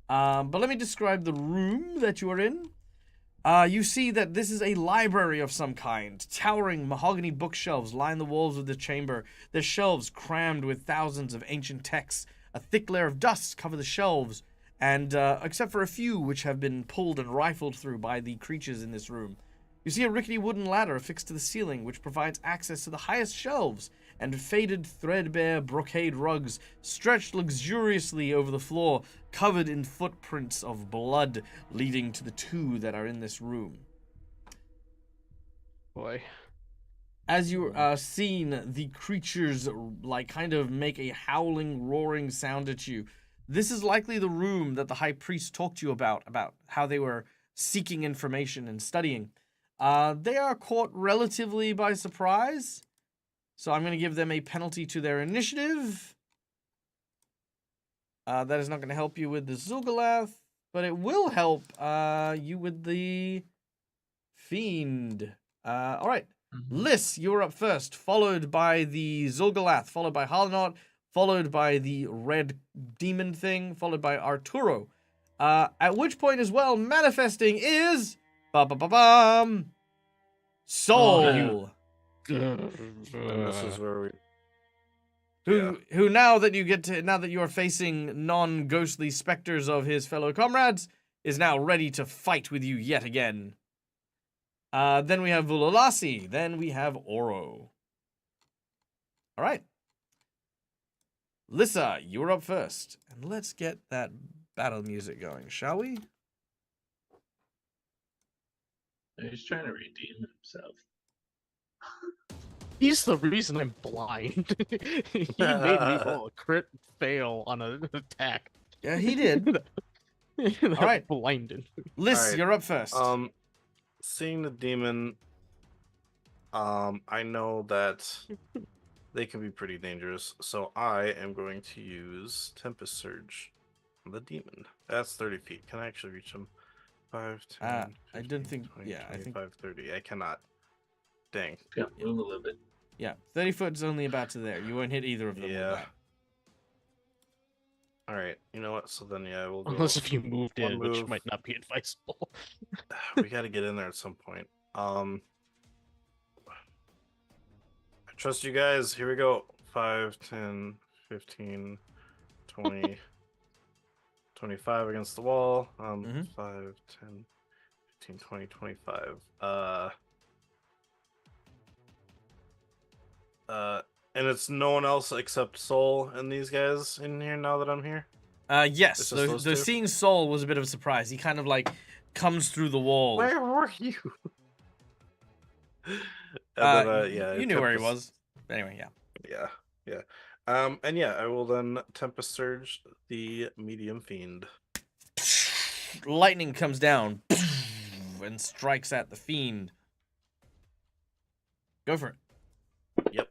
But let me describe the room that you are in. You see that this is a library of some kind. Towering mahogany bookshelves line the walls of the chamber. The shelves crammed with thousands of ancient texts. A thick layer of dust covers the shelves, and except for a few which have been pulled and rifled through by the creatures in this room. You see a rickety wooden ladder affixed to the ceiling, which provides access to the highest shelves, and faded, threadbare brocade rugs stretched luxuriously over the floor, covered in footprints of blood leading to the 2 that are in this room. Boy. As you are seeing the creatures like kind of make a howling, roaring sound at you, this is likely the room that the high priest talked to you about how they were seeking information and studying. They are caught relatively by surprise, so I'm going to give them a penalty to their initiative. That is not going to help you with the xulgath, but it will help you with the fiend. All right. Liss, you're up first, followed by the xulgath, followed by Halinot, followed by the red demon thing, followed by Arturo. At which point as well, manifesting is Soul. And this is where we. Who now that you are facing non-ghostly specters of his fellow comrades, is now ready to fight with you yet again. Then we have Vulalasi. Then we have Oro. All right. Lissa, you're up first. And let's get that battle music going, shall we? He's trying to redeem himself. He's the reason I'm blind. He made me roll a crit fail on an attack. Yeah, he did. All right. Blinded. Liss, right. you're up first. Seeing the demon, I know that they can be pretty dangerous, so I am going to use Tempest Surge on the demon. That's 30 feet. Can I actually reach him? 5, 10, 15, I didn't think. 20, Yeah, 25, I think 30. I cannot. Dang. Yeah, move a little bit. Yeah, 30 foot's only about to there. You won't hit either of them. Yeah. With that. All right. You know what? So then, yeah, we'll go. Unless if you moved in, which move. might not be advisable. We got to get in there at some point. I trust you guys. Here we go. 5, 10, 15, 20, 25 against the wall. 5, 10, 15, 20, 25. And it's no one else except Soul and these guys in here now that I'm here? Yes, It's just those the two? seeing Soul was a bit of a surprise. He kind of like comes through the wall. Where were you? And then, yeah, you knew where he Tempest- was. Anyway, yeah. Yeah. And yeah, I will then Tempest Surge the medium fiend. Lightning comes down and strikes at the fiend. Go for it. Yep.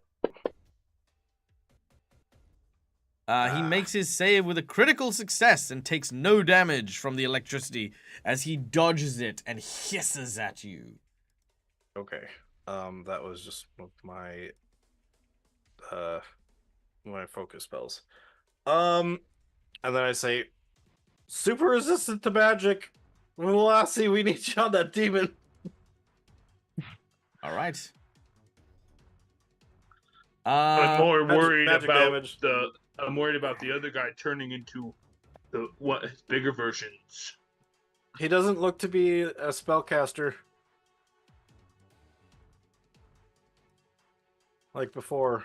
He makes his save with a critical success and takes no damage from the electricity as he dodges it and hisses at you. Okay. That was just my my focus spells. And then I say, super resistant to magic. Lassie, we need you on that demon. All right. I'm more worried magic about damage. I'm worried about the other guy turning into his bigger versions. He doesn't look to be a spellcaster like before.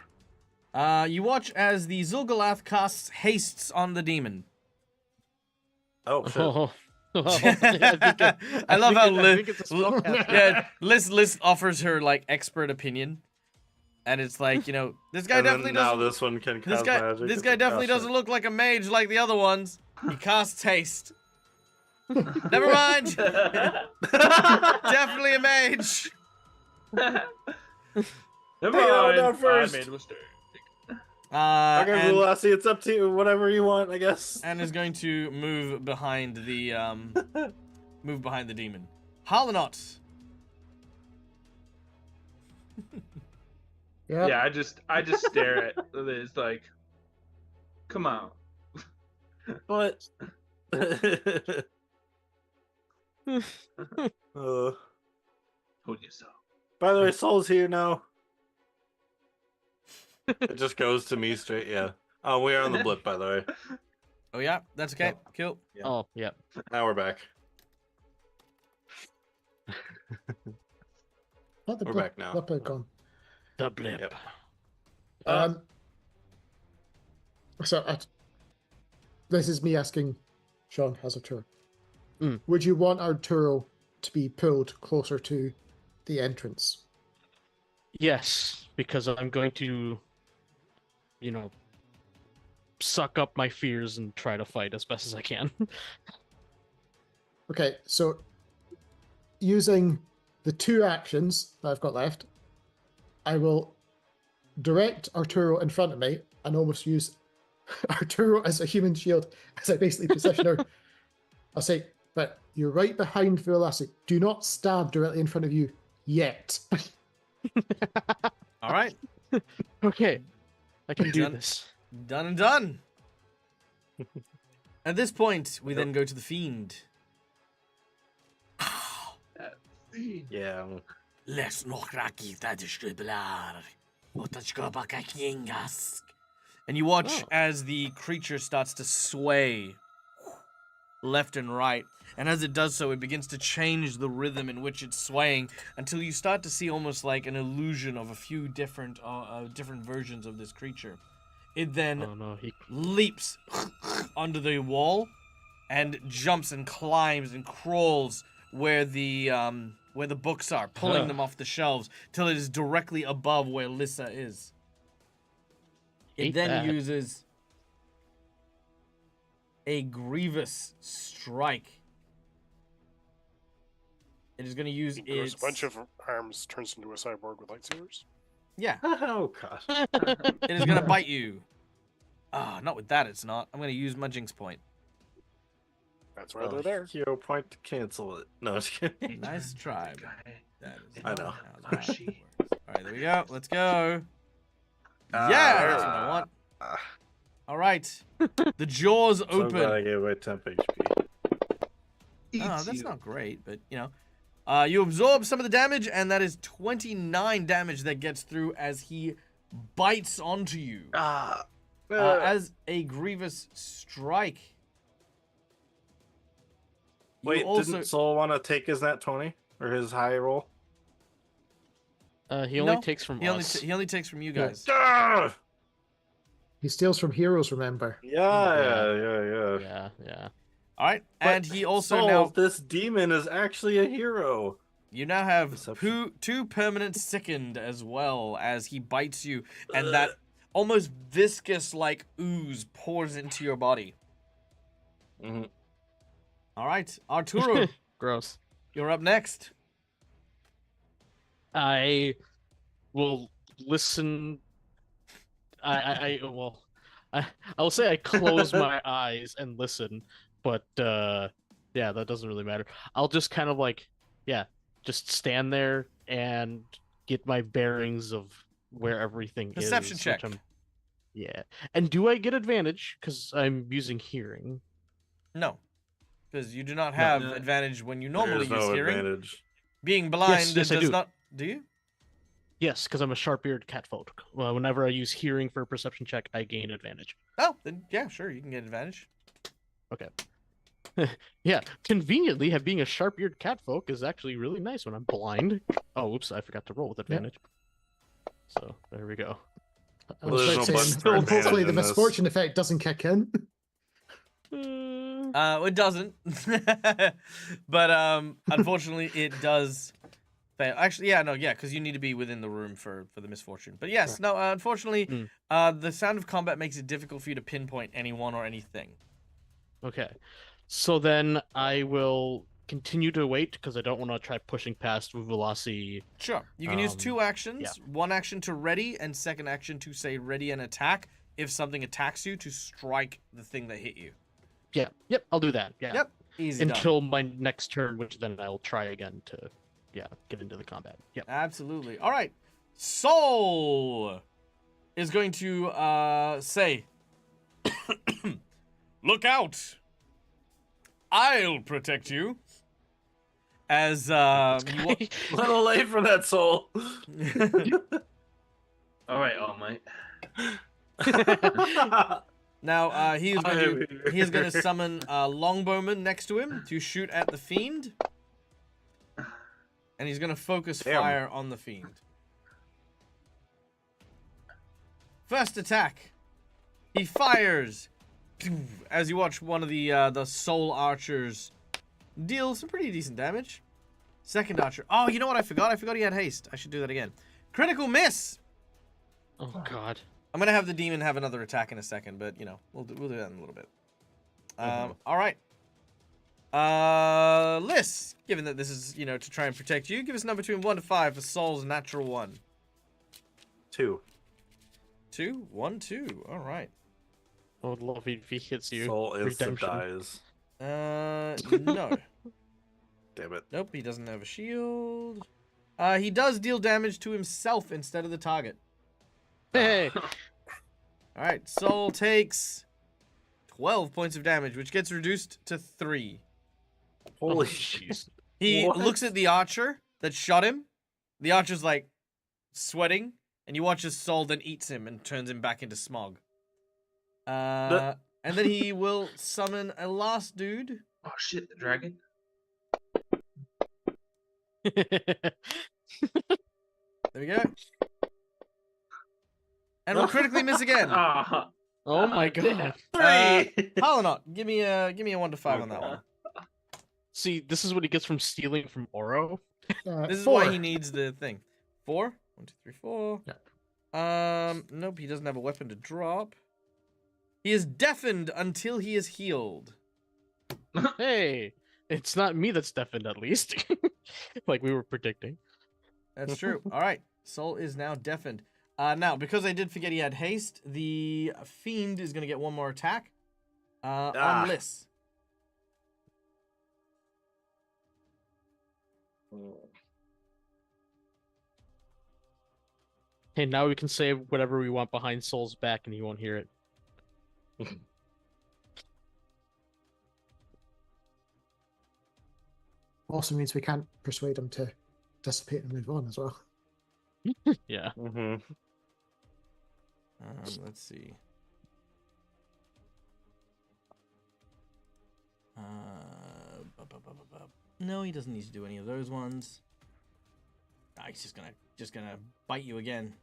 You watch as the xulgath casts hastes on the demon. Oh shit! I love how yeah. Liz offers her like expert opinion, and it's like, you know, this guy And then definitely now doesn't. this one can cast magic. This guy definitely doesn't look like a mage like the other ones. He casts haste. Never mind. Definitely a mage. Never on mind. first. I made a mistake. Okay, Lassie, it's up to you. Whatever you want, I guess. And is going to move behind the demon. Harlanot. Yeah. Yeah, I just stare at Liz like, come on. But Told you so. by the way, Soul's here now. It just goes to me straight. Yeah. Oh, we are on the blip, by the way. Oh yeah, that's okay. Cool. Yeah. Oh, yeah. Now we're back. Not the We're blip, back now. blip had gone. The blip. Yep. This is me asking Sean as a tour. Mm. Would you want Arturo to be pulled closer to the entrance? Yes, because I'm going to, suck up my fears and try to fight as best as I can. Okay, so using the 2 actions that I've got left, I will direct Arturo in front of me and almost use Arturo as a human shield as I basically position her. I'll say, but you're right behind Lassie. Do not stab directly in front of you yet. All right. Okay, I can do Done. this. Done and done. At this point, we then go to the fiend. Yeah. And you watch Oh. as the creature starts to sway left and right. And as it does so, it begins to change the rhythm in which it's swaying until you start to see almost like an illusion of a few different versions of this creature. It then Oh no, he leaps onto the wall and jumps and climbs and crawls where the books are, pulling them off the shelves till it is directly above where Lissa is. It Hate then that. uses a grievous strike. It is going to use He grows its a bunch of arms, turns into a cyborg with lightsabers. yeah. Oh god. It is going to bite you. Ah, not with that. It's not. I'm going to use my jinx point. That's why they're there. Hero point to cancel it. No, just kidding. Nice try. That is I know. how that works. All right, there we go. Let's go. Yeah, that's what I want. All right. The jaws So I'm glad I open. gave away temp HP. Oh, that's not great, but you know. You absorb some of the damage, and that is 29 damage that gets through as he bites onto you. As a grievous strike. You Wait, also... didn't Soul want to take his nat 20 or his high roll? he only No, takes from he only us. he only takes from you guys. Ah! He steals from heroes, remember? Yeah. Yeah. All right, But and he also Soul, now this demon is actually a hero. you now have Deception. two permanent sickened as well as he bites you, and that almost viscous like ooze pours into your body. Mhm. All right, Arturo, Gross. you're up next. I will listen. I will say I close my eyes and listen, but yeah, that doesn't really matter. I'll just kind of just stand there and get my bearings of where everything Perception is. check. Which Yeah. And do I get advantage because I'm using hearing? No, because you do not have No. advantage when you normally There's use no hearing. advantage. Being blind yes, I does do. not. Do you? Yes, because I'm a sharp-eared catfolk. Well, whenever I use hearing for a perception check, I gain advantage. Oh, then yeah, sure, you can get advantage. Okay. Yeah, conveniently, being a sharp-eared catfolk is actually really nice when I'm blind. Oh, oops, I forgot to roll with advantage. So, there we go. I Well, was there's about no saying, button for hopefully advantage the in this. misfortune effect doesn't kick in. It doesn't. But unfortunately, it does fail. Actually, yeah, because you need to be within the room for the misfortune. But yes, no, unfortunately, the sound of combat makes it difficult for you to pinpoint anyone or anything. Okay. So then I will continue to wait because I don't want to try pushing past Vuvulasi. Sure. You can use 2 actions. yeah. 1 action to ready, and 2nd action to say ready and attack if something attacks you to strike the thing that hit you. Yeah. Yep, I'll do that. Yeah. Yep. Easy done. Until my next turn, which then I'll try again to, get into the combat. Yep. Absolutely. All right. Soul is going to say, "Look out! I'll protect you." As A little late for that soul. All right, All Might. Now he is going to summon a longbowman next to him to shoot at the fiend, and he's going to focus fire on the fiend. First attack, he fires. As you watch one of the soul archers deal some pretty decent damage. Second archer. Oh, you know what I forgot? I forgot he had haste. I should do that again. Critical miss. Oh God. I'm gonna have the demon have another attack in a second, but you know we'll do that in a little bit. All right. Liz, given that this is to try and protect you, give us a number between 1 to 5 for Soul's natural 1. 2. 2, 1, 2. All right. I would love if he hits you. Soul instant Redemption. dies. No. Damn it. Nope, he doesn't have a shield. He does deal damage to himself instead of the target. Hey. All right, Soul takes 12 points of damage, which gets reduced to 3. Holy jeez. He What? looks at the archer that shot him. The archer's like sweating, and you watch his soul then eats him and turns him back into smog. And then he will summon a last dude. Oh shit, the dragon. There we go. And we'll critically miss again. Ah, Oh my God. 3. Palanot, give me a 1 to 5 on that one. See, this is what he gets from stealing from Oro. This is 4. why he needs the thing. 4? 1, 2, 3, 4. Yeah. Nope, he doesn't have a weapon to drop. He is deafened until he is healed. Hey, it's not me that's deafened, at least. Like we were predicting. That's true. All right, Soul is now deafened. Now, because I did forget he had haste, the fiend is going to get 1 more attack on Liz. Hey, now we can say whatever we want behind Soul's back and he won't hear it. Also means we can't persuade him to dissipate and move on as well. Yeah. Mm-hmm. Let's see. No, he doesn't need to do any of those ones. He's just gonna bite you again.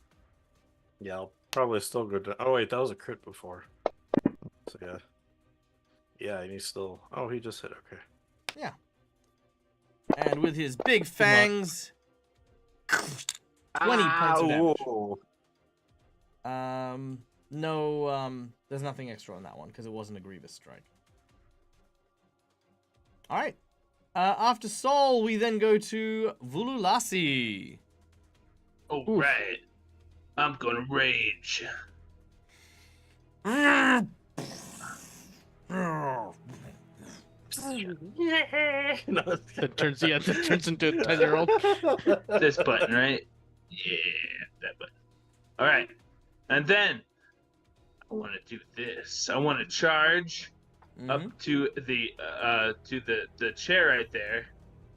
Yeah, I'll probably still go down. Oh wait, that was a crit before. So yeah. Yeah, and he's still. Oh, he just hit. Okay. Yeah. And with his big fangs, 20 points of damage. Whoa. No, there's nothing extra on that one because it wasn't a grievous strike. All right. After Soul, we then go to Vuvulasi. all right. I'm gonna rage. That turns into a 10-year-old. This button, right? Yeah, that button. All right, and then want to do this. I want to charge up to the chair right there,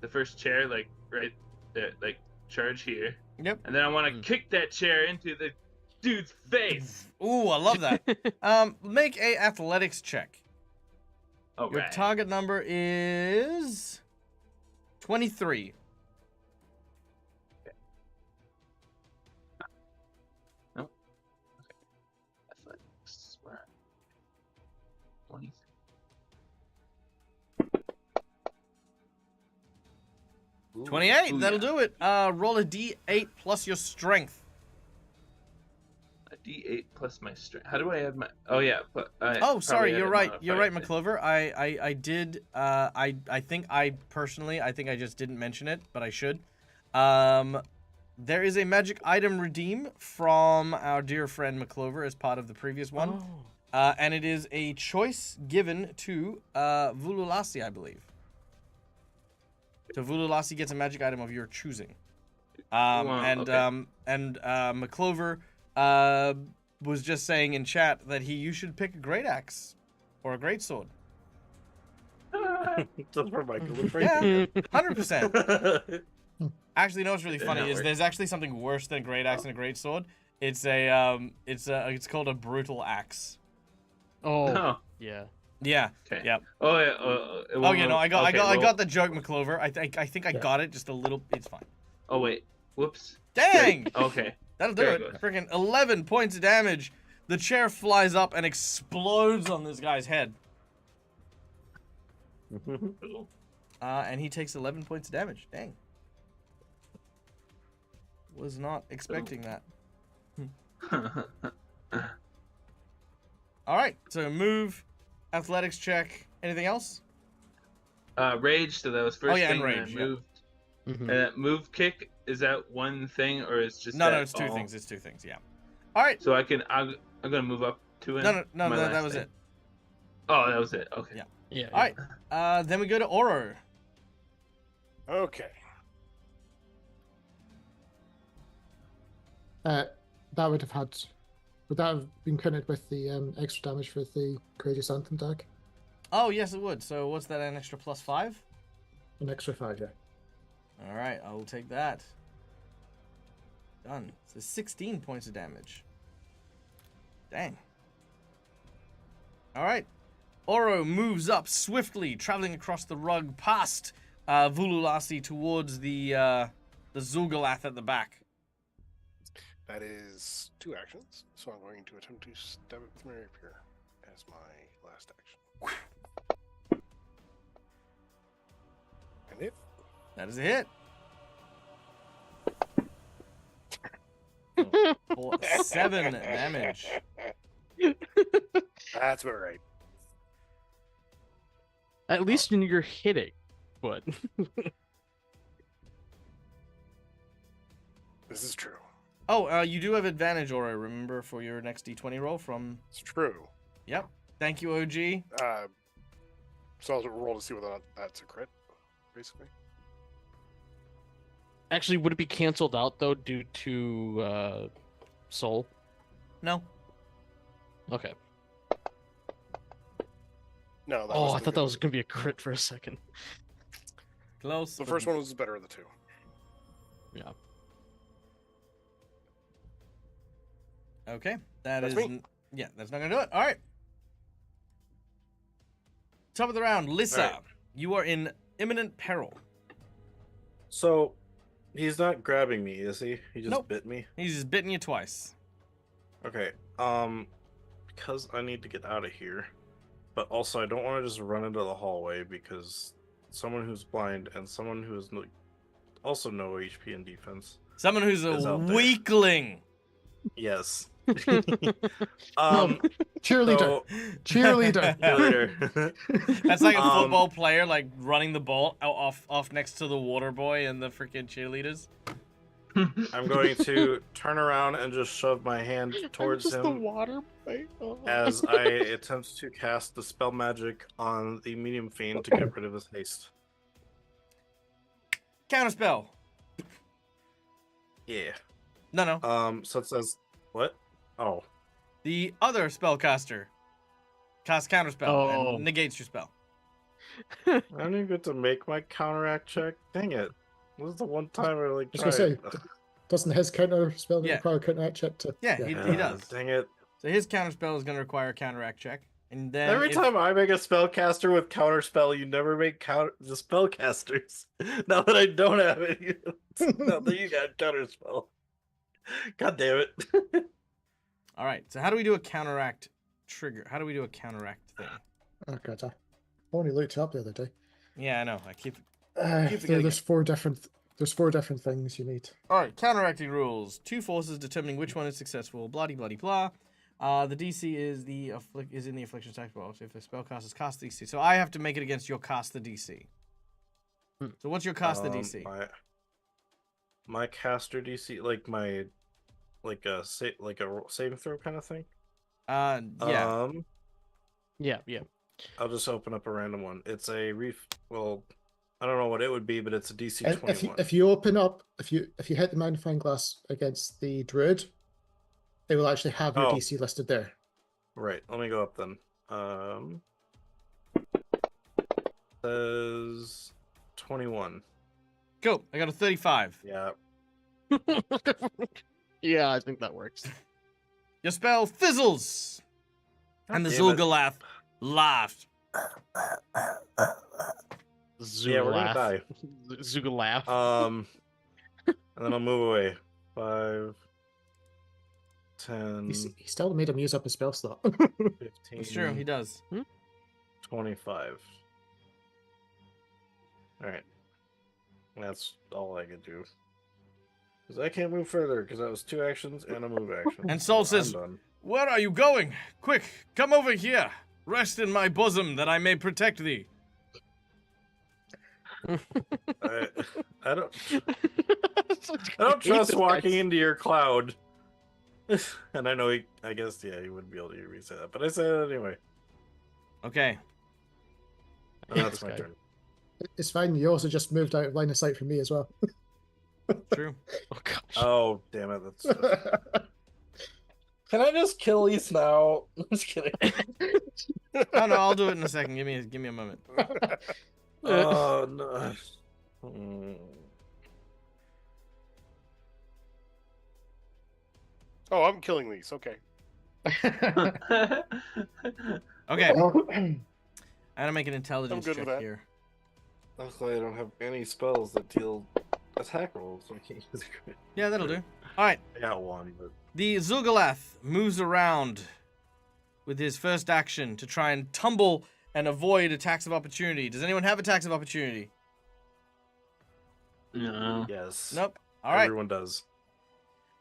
the first chair, like right there, like charge here. Yep. And then I want to kick that chair into the dude's face. Ooh, I love that. Make a athletics check. All Your right. target number is 23. No. Okay. Athletics. Where? 20. 28. Ooh, That'll yeah. do it. Roll a d8 plus your strength. A D8 plus my strength. How do I add my? Oh yeah, but Oh, sorry. You're right. You're right, McClover. McClover. I did. I think I just didn't mention it, but I should. There is a magic item redeem from our dear friend McClover as part of the previous one. And it is a choice given to Vululasi, I believe. So Vululasi gets a magic item of your choosing. McClover was just saying in chat that you should pick a great axe or a great sword. Just for Michael. Yeah, 100%. Actually, you know what's really Yeah, funny that is works. there's actually something worse than a great axe and a great sword. It's called a brutal axe. Oh, yeah. Yeah. Okay. Yep. Oh yeah. Oh yeah, no, I well- got the joke, McClover. I think I got it just a little. It's fine. Oh wait. Whoops. Dang! Okay. That'll do Very it. good. Freaking 11 points of damage. The chair flies up and explodes on this guy's head. And he takes 11 points of damage. Dang. Was not expecting that. All right, so move, athletics check. Anything else? Rage. So that was first Oh, yeah, thing. and and I rage, yeah. moved. Mhm. And that move kick, is that one thing or is just No, that it's two all? things. It's two things. Yeah. All right. So I'm gonna move up to him. No, my that last was thing. it. Oh, that was it. Okay. Yeah. Yeah. All right. Then we go to Oro. Okay. That would that have been counted with the extra damage for the Courageous Anthem tag? Oh yes, it would. So what's that? An extra +5? An extra 5, yeah. All right, I will take that. Done. So 16 points of damage. Dang. All right. Oro moves up swiftly, traveling across the rug past Vululasi towards the xulgath at the back. That is 2 actions, so I'm going to attempt to stab it with my rapier as my last action. And it. That is a hit. For 7 damage. That's about right. At least when you're hitting, but This is true. Oh, you do have advantage, Oro, remember, for your next d20 roll from... It's true. Yep. Thank you, OG. So I'll roll to see whether or not that's a crit, basically. actually, would it be canceled out though due to soul? No. Okay. No. Oh, I thought that was gonna be a crit for a second. Close. The but- first one was the better of the 2. Yeah. Okay. That That's is... me. Yeah, that's not going to do it. All right. Top of the round, Lissa. All right. You are in imminent peril. So, he's not grabbing me, is he? He just Nope. bit me? He's just bitten you twice. Okay. Because I need to get out of here. But also, I don't want to just run into the hallway because someone who's blind and someone who has also no HP and defense. Someone who's a Is out there. weakling. Yes. Cheerleader. So, Cheerleader. cheerleader. That's like a Um, football player, like running the ball off next to the water boy and the freaking cheerleaders. I'm going to turn around and just shove my hand towards The him water bite. Oh. as I attempt to cast the spell magic on the medium fiend to get rid of his haste. Counterspell. Yeah. No. So it says what? Oh. The other spellcaster casts counterspell and negates your spell. I don't even get to make my counteract check. Dang it! This is the one time I like. I was gonna say, doesn't his counter spell require a counteract check to? Yeah, he does. Dang it! So his counterspell is going to require a counteract check, and then Every time I make a spellcaster with counterspell, you never make the spellcasters. Now that I don't have any, now that you got counterspell. God damn it! All right. So how do we do a counteract trigger? How do we do a counteract thing? Oh god, I only looked it up the other day. Yeah, I know. I keep There's four different things you need. All right, counteracting rules. 2 forces determining which one is successful. Bloody blah. The DC is in the affliction attack box. If the spellcaster cast the DC, so I have to make it against your cast the DC. So what's your cast the DC? My caster DC, like a saving throw kind of thing. Yeah. Yeah. I'll just open up a random one. It's a Well, I don't know what it would be, but it's a DC 21. If you open up, if you hit the magnifying glass against the druid, it will actually have your DC listed there. Right. Let me go up then. Says 21. Cool. I got a 35. Yeah. Yeah, I think that works. Your spell fizzles, and the xulgath laughs. Yeah, we're gonna die. Xulgath. And then I'll move away. 5, 10, He still made him use up his spell slot. 15. It's true. He does. 25. Alright. That's all I could do. Because I can't move further, because that was 2 actions and a move action. And Sol says, "Where are you going? Quick, come over here. Rest in my bosom, that I may protect thee." I don't trust walking into your cloud. And I know I guess, yeah, he wouldn't be able to reset that, but I said it anyway. Okay. And that's my turn. It's fine. You also just moved out of line of sight for me as well. True. Oh gosh. Oh, damn it. That's. Can I just kill East now? I'm just kidding. Oh no, I'll do it in a second. Give me a moment. Oh no. Oh, I'm killing these. Okay. Okay. I'm gonna make an intelligence good with check that. here. Luckily, I don't have any spells that deal attack rolls, so I can't use it. Yeah, that'll do. All right. I got one, but The xulgath moves around with his first action to try and tumble and avoid attacks of opportunity. Does anyone have attacks of opportunity? No. yes. Nope. All right. Everyone does.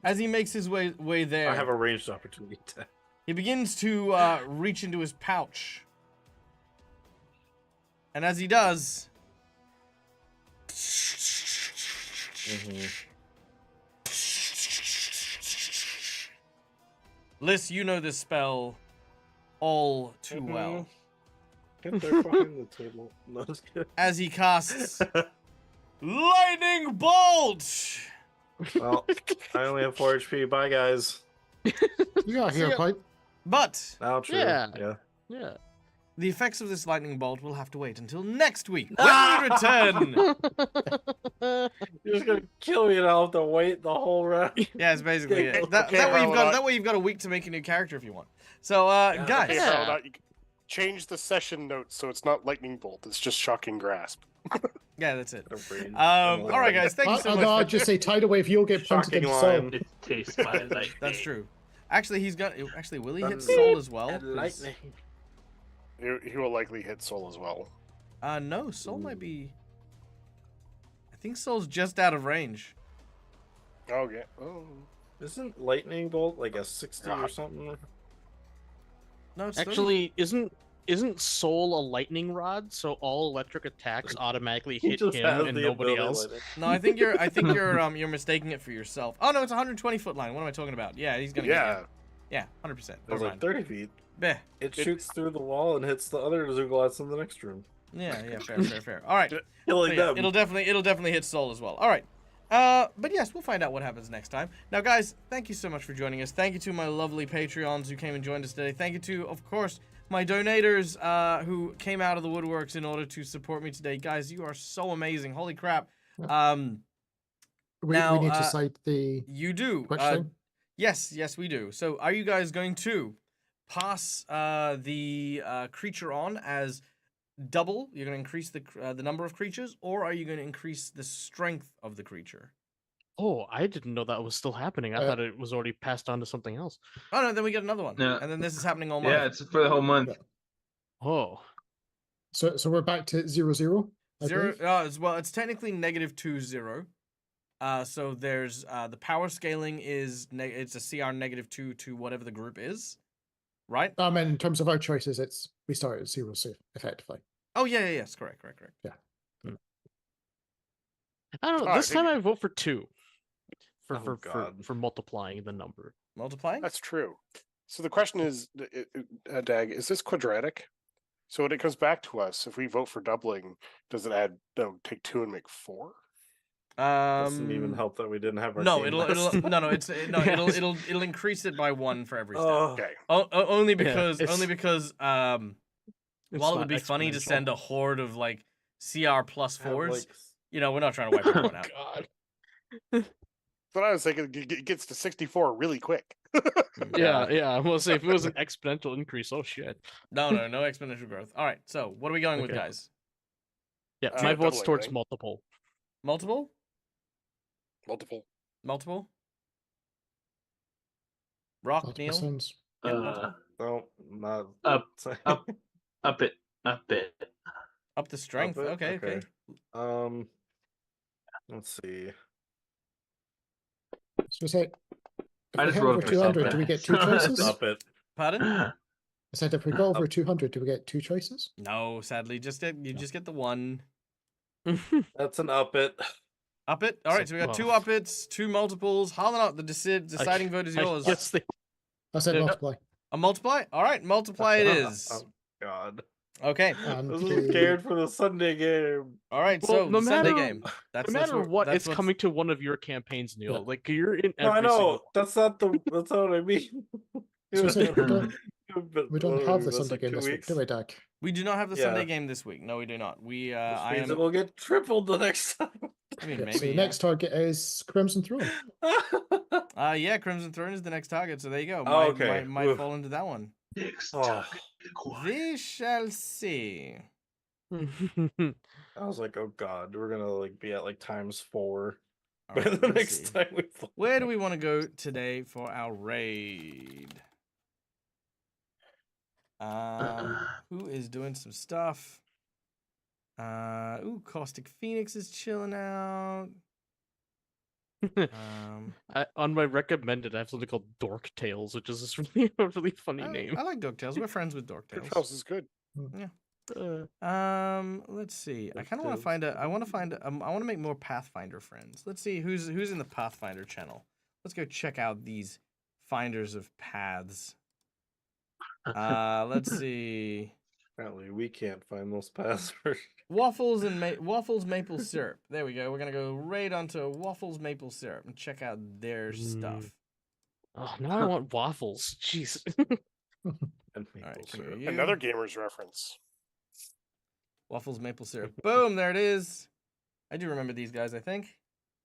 As he makes his way there, I have a ranged opportunity attack. he begins to reach into his pouch. And as he does, Liz, you know this spell all too well. Get there behind the table. No, just kidding. As he casts Lightning Bolt! Well, I only have 4 HP. Bye, guys. You got a hair point. But Now, true. Yeah. Yeah. the effects of this lightning bolt will have to wait until next week when we return. You're just gonna kill me and I'll have to wait the whole round. Yeah, it's basically it. Okay, That way you've got a week to make a new character if you want. So, guys. Okay, Harold, now you can change the session notes so it's not lightning bolt. It's just shocking grasp. Yeah, that's it. All All right, guys. Thank you so much. I'll just say tidal wave. You'll get punted Shocking into line. soul. It tastes my lightning. That's true. Actually, will he hit Thunder. soul as well? 'Cause- Lightning. He will likely hit soul as well. No, soul might be. I think soul's just out of range. Okay. Oh. Isn't lightning bolt like a 60 or something? No, it's Actually, isn't Soul a lightning rod? So all electric attacks automatically hit Just him has and the nobody ability else. lightning. No, I think you're mistaking it for yourself. Oh no, it's a 120-foot line. What am I talking about? Yeah, he's gonna. Yeah. Get you. Yeah, 100%. It was Never like mind. 30 feet. Beh. It shoots through the wall and hits the other Zuglots in the next room. Yeah, fair. All right. Killing So, yeah, them. it'll definitely hit soul as well. All right. But yes, we'll find out what happens next time. Now, guys, thank you so much for joining us. Thank you to my lovely Patreons who came and joined us today. Thank you to, of course, my donators who came out of the woodworks in order to support me today. Guys, you are so amazing. Holy crap. We need to cite the You do. Yes, we do. So are you guys going to pass the creature on as double? You're going to increase the number of creatures, or are you going to increase the strength of the creature? Oh, I didn't know that was still happening. I thought it was already passed on to something else. Oh, no, then we get another one. No. And then this is happening all month. Yeah, it's for the whole month. Yeah. Oh. So we're back to 0-0. Well, it's technically -2-0. So there's the power scaling is it's a CR -2 to whatever the group is, right? I mean, in terms of our choices, we start at 0, effectively. Oh yeah, yes, correct. Yeah. I don't know. This time I vote for 2. Oh, For multiplying the number. Multiplying? That's true. So the question is, Dag, is this quadratic? So when it comes back to us, if we vote for doubling, does it take 2 and make 4? Doesn't even help that we didn't have our. No, game it'll increase it by 1 for every step. Okay. Only because while it would not be funny to exponential. send a horde of like CR plus 4s, we're not trying to wipe everyone out. God. But I was thinking it gets to 64 really quick. Yeah. I will say if it was an exponential increase, oh shit. No exponential growth. All right, so what are we going with, Okay. guys? Yeah, my vote's doubling, towards right? multiple. Multiple? Multiple. Rock, Multiple Neil? sounds. No, not Up it. Up the strength. Up it? Okay. Let's see. So say, if I we just hit wrote over it for 200, do something. we get 2 choices? Up it. Pardon? I said if we go over 200, do we get 2 choices? No, sadly, just get the 1. That's an up it. Up it. All right, so we got 2 up its, 2 multiples. Holler out. The deciding vote is yours. Yes, I said Yeah. multiply. A multiply? All right, multiply it is. Oh God. Okay. And This is scared for the Sunday game. All right, Well, so no the Sunday matter- game. That's no matter what, that's it's what's- coming to one of your campaigns, Neil. Yeah. Like you're in No, every I know. single. That's not what I mean. So say, we don't have the That's Sunday like game 2 this week, weeks. do we, Dag? We do not have the Yeah. Sunday game this week. No, we do not. We I Which means am it will get tripled the next time. I mean Yeah, maybe. so the yeah. next target is Crimson Throne. Yeah, Crimson Throne is the next target, so there you go. Oh, okay. Might Oof. fall into that one. Oh, We shall see. I was like, oh God, we're gonna be at ×4 All by right, the let's next see. time we play. Where do we want to go today for our raid? Who is doing some stuff? Caustic Phoenix is chilling out. On my recommended, I have something called Dork Tales, which is this really a really funny name. I like Dorktales. We're friends with Dorktales. House is good. Let's see. I kind of want to find I want to make more Pathfinder friends. Let's see who's in the Pathfinder channel. Let's go check out these finders of paths. Let's see. Apparently, we can't find those passwords. Waffles maple syrup. There we go. We're gonna go right onto Waffles maple syrup and check out their stuff. Oh, now I want waffles. Jeez. And All right, maple come here, syrup. you. Another gamer's reference. Waffles maple syrup. Boom, there it is. I do remember these guys, I think.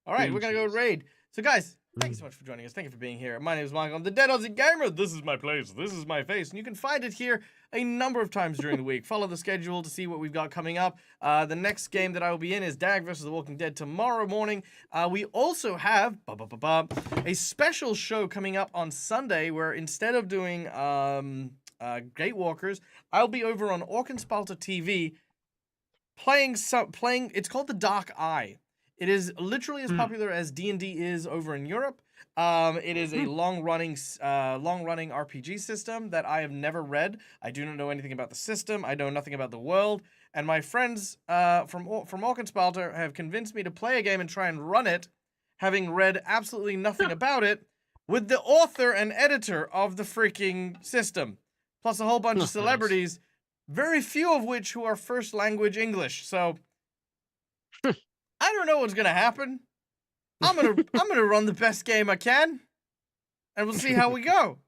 All right, we're gonna go raid. So guys, thank you so much for joining us. Thank you for being here. My name is Michael. I'm the Dead Aussie Gamer. This is my place. This is my face. And you can find it here a number of times during the week. Follow the schedule to see what we've got coming up. The next game that I will be in is Dag vs. The Walking Dead tomorrow morning. We also have a special show coming up on Sunday where instead of doing Gatewalkers, I'll be over on Orkenspalter TV playing. It's called The Dark Eye. It is literally as popular as D&D is over in Europe. It is a long-running RPG system that I have never read. I do not know anything about the system. I know nothing about the world. And my friends from Orkenspalter have convinced me to play a game and try and run it, having read absolutely nothing about it, with the author and editor of the freaking system, plus a whole bunch of celebrities, very few of which who are first language English. So I don't know what's gonna happen. I'm gonna run the best game I can, and we'll see how we go.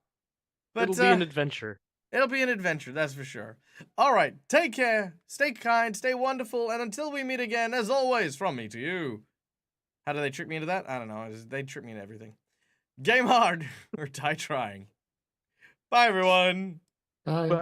But It'll be an adventure. It'll be an adventure, that's for sure. All right, take care, stay kind, stay wonderful, and until we meet again, as always, from me to you. How do they trick me into that? I don't know. They trick me into everything. Game hard or die trying. Bye, everyone. Bye. Bye.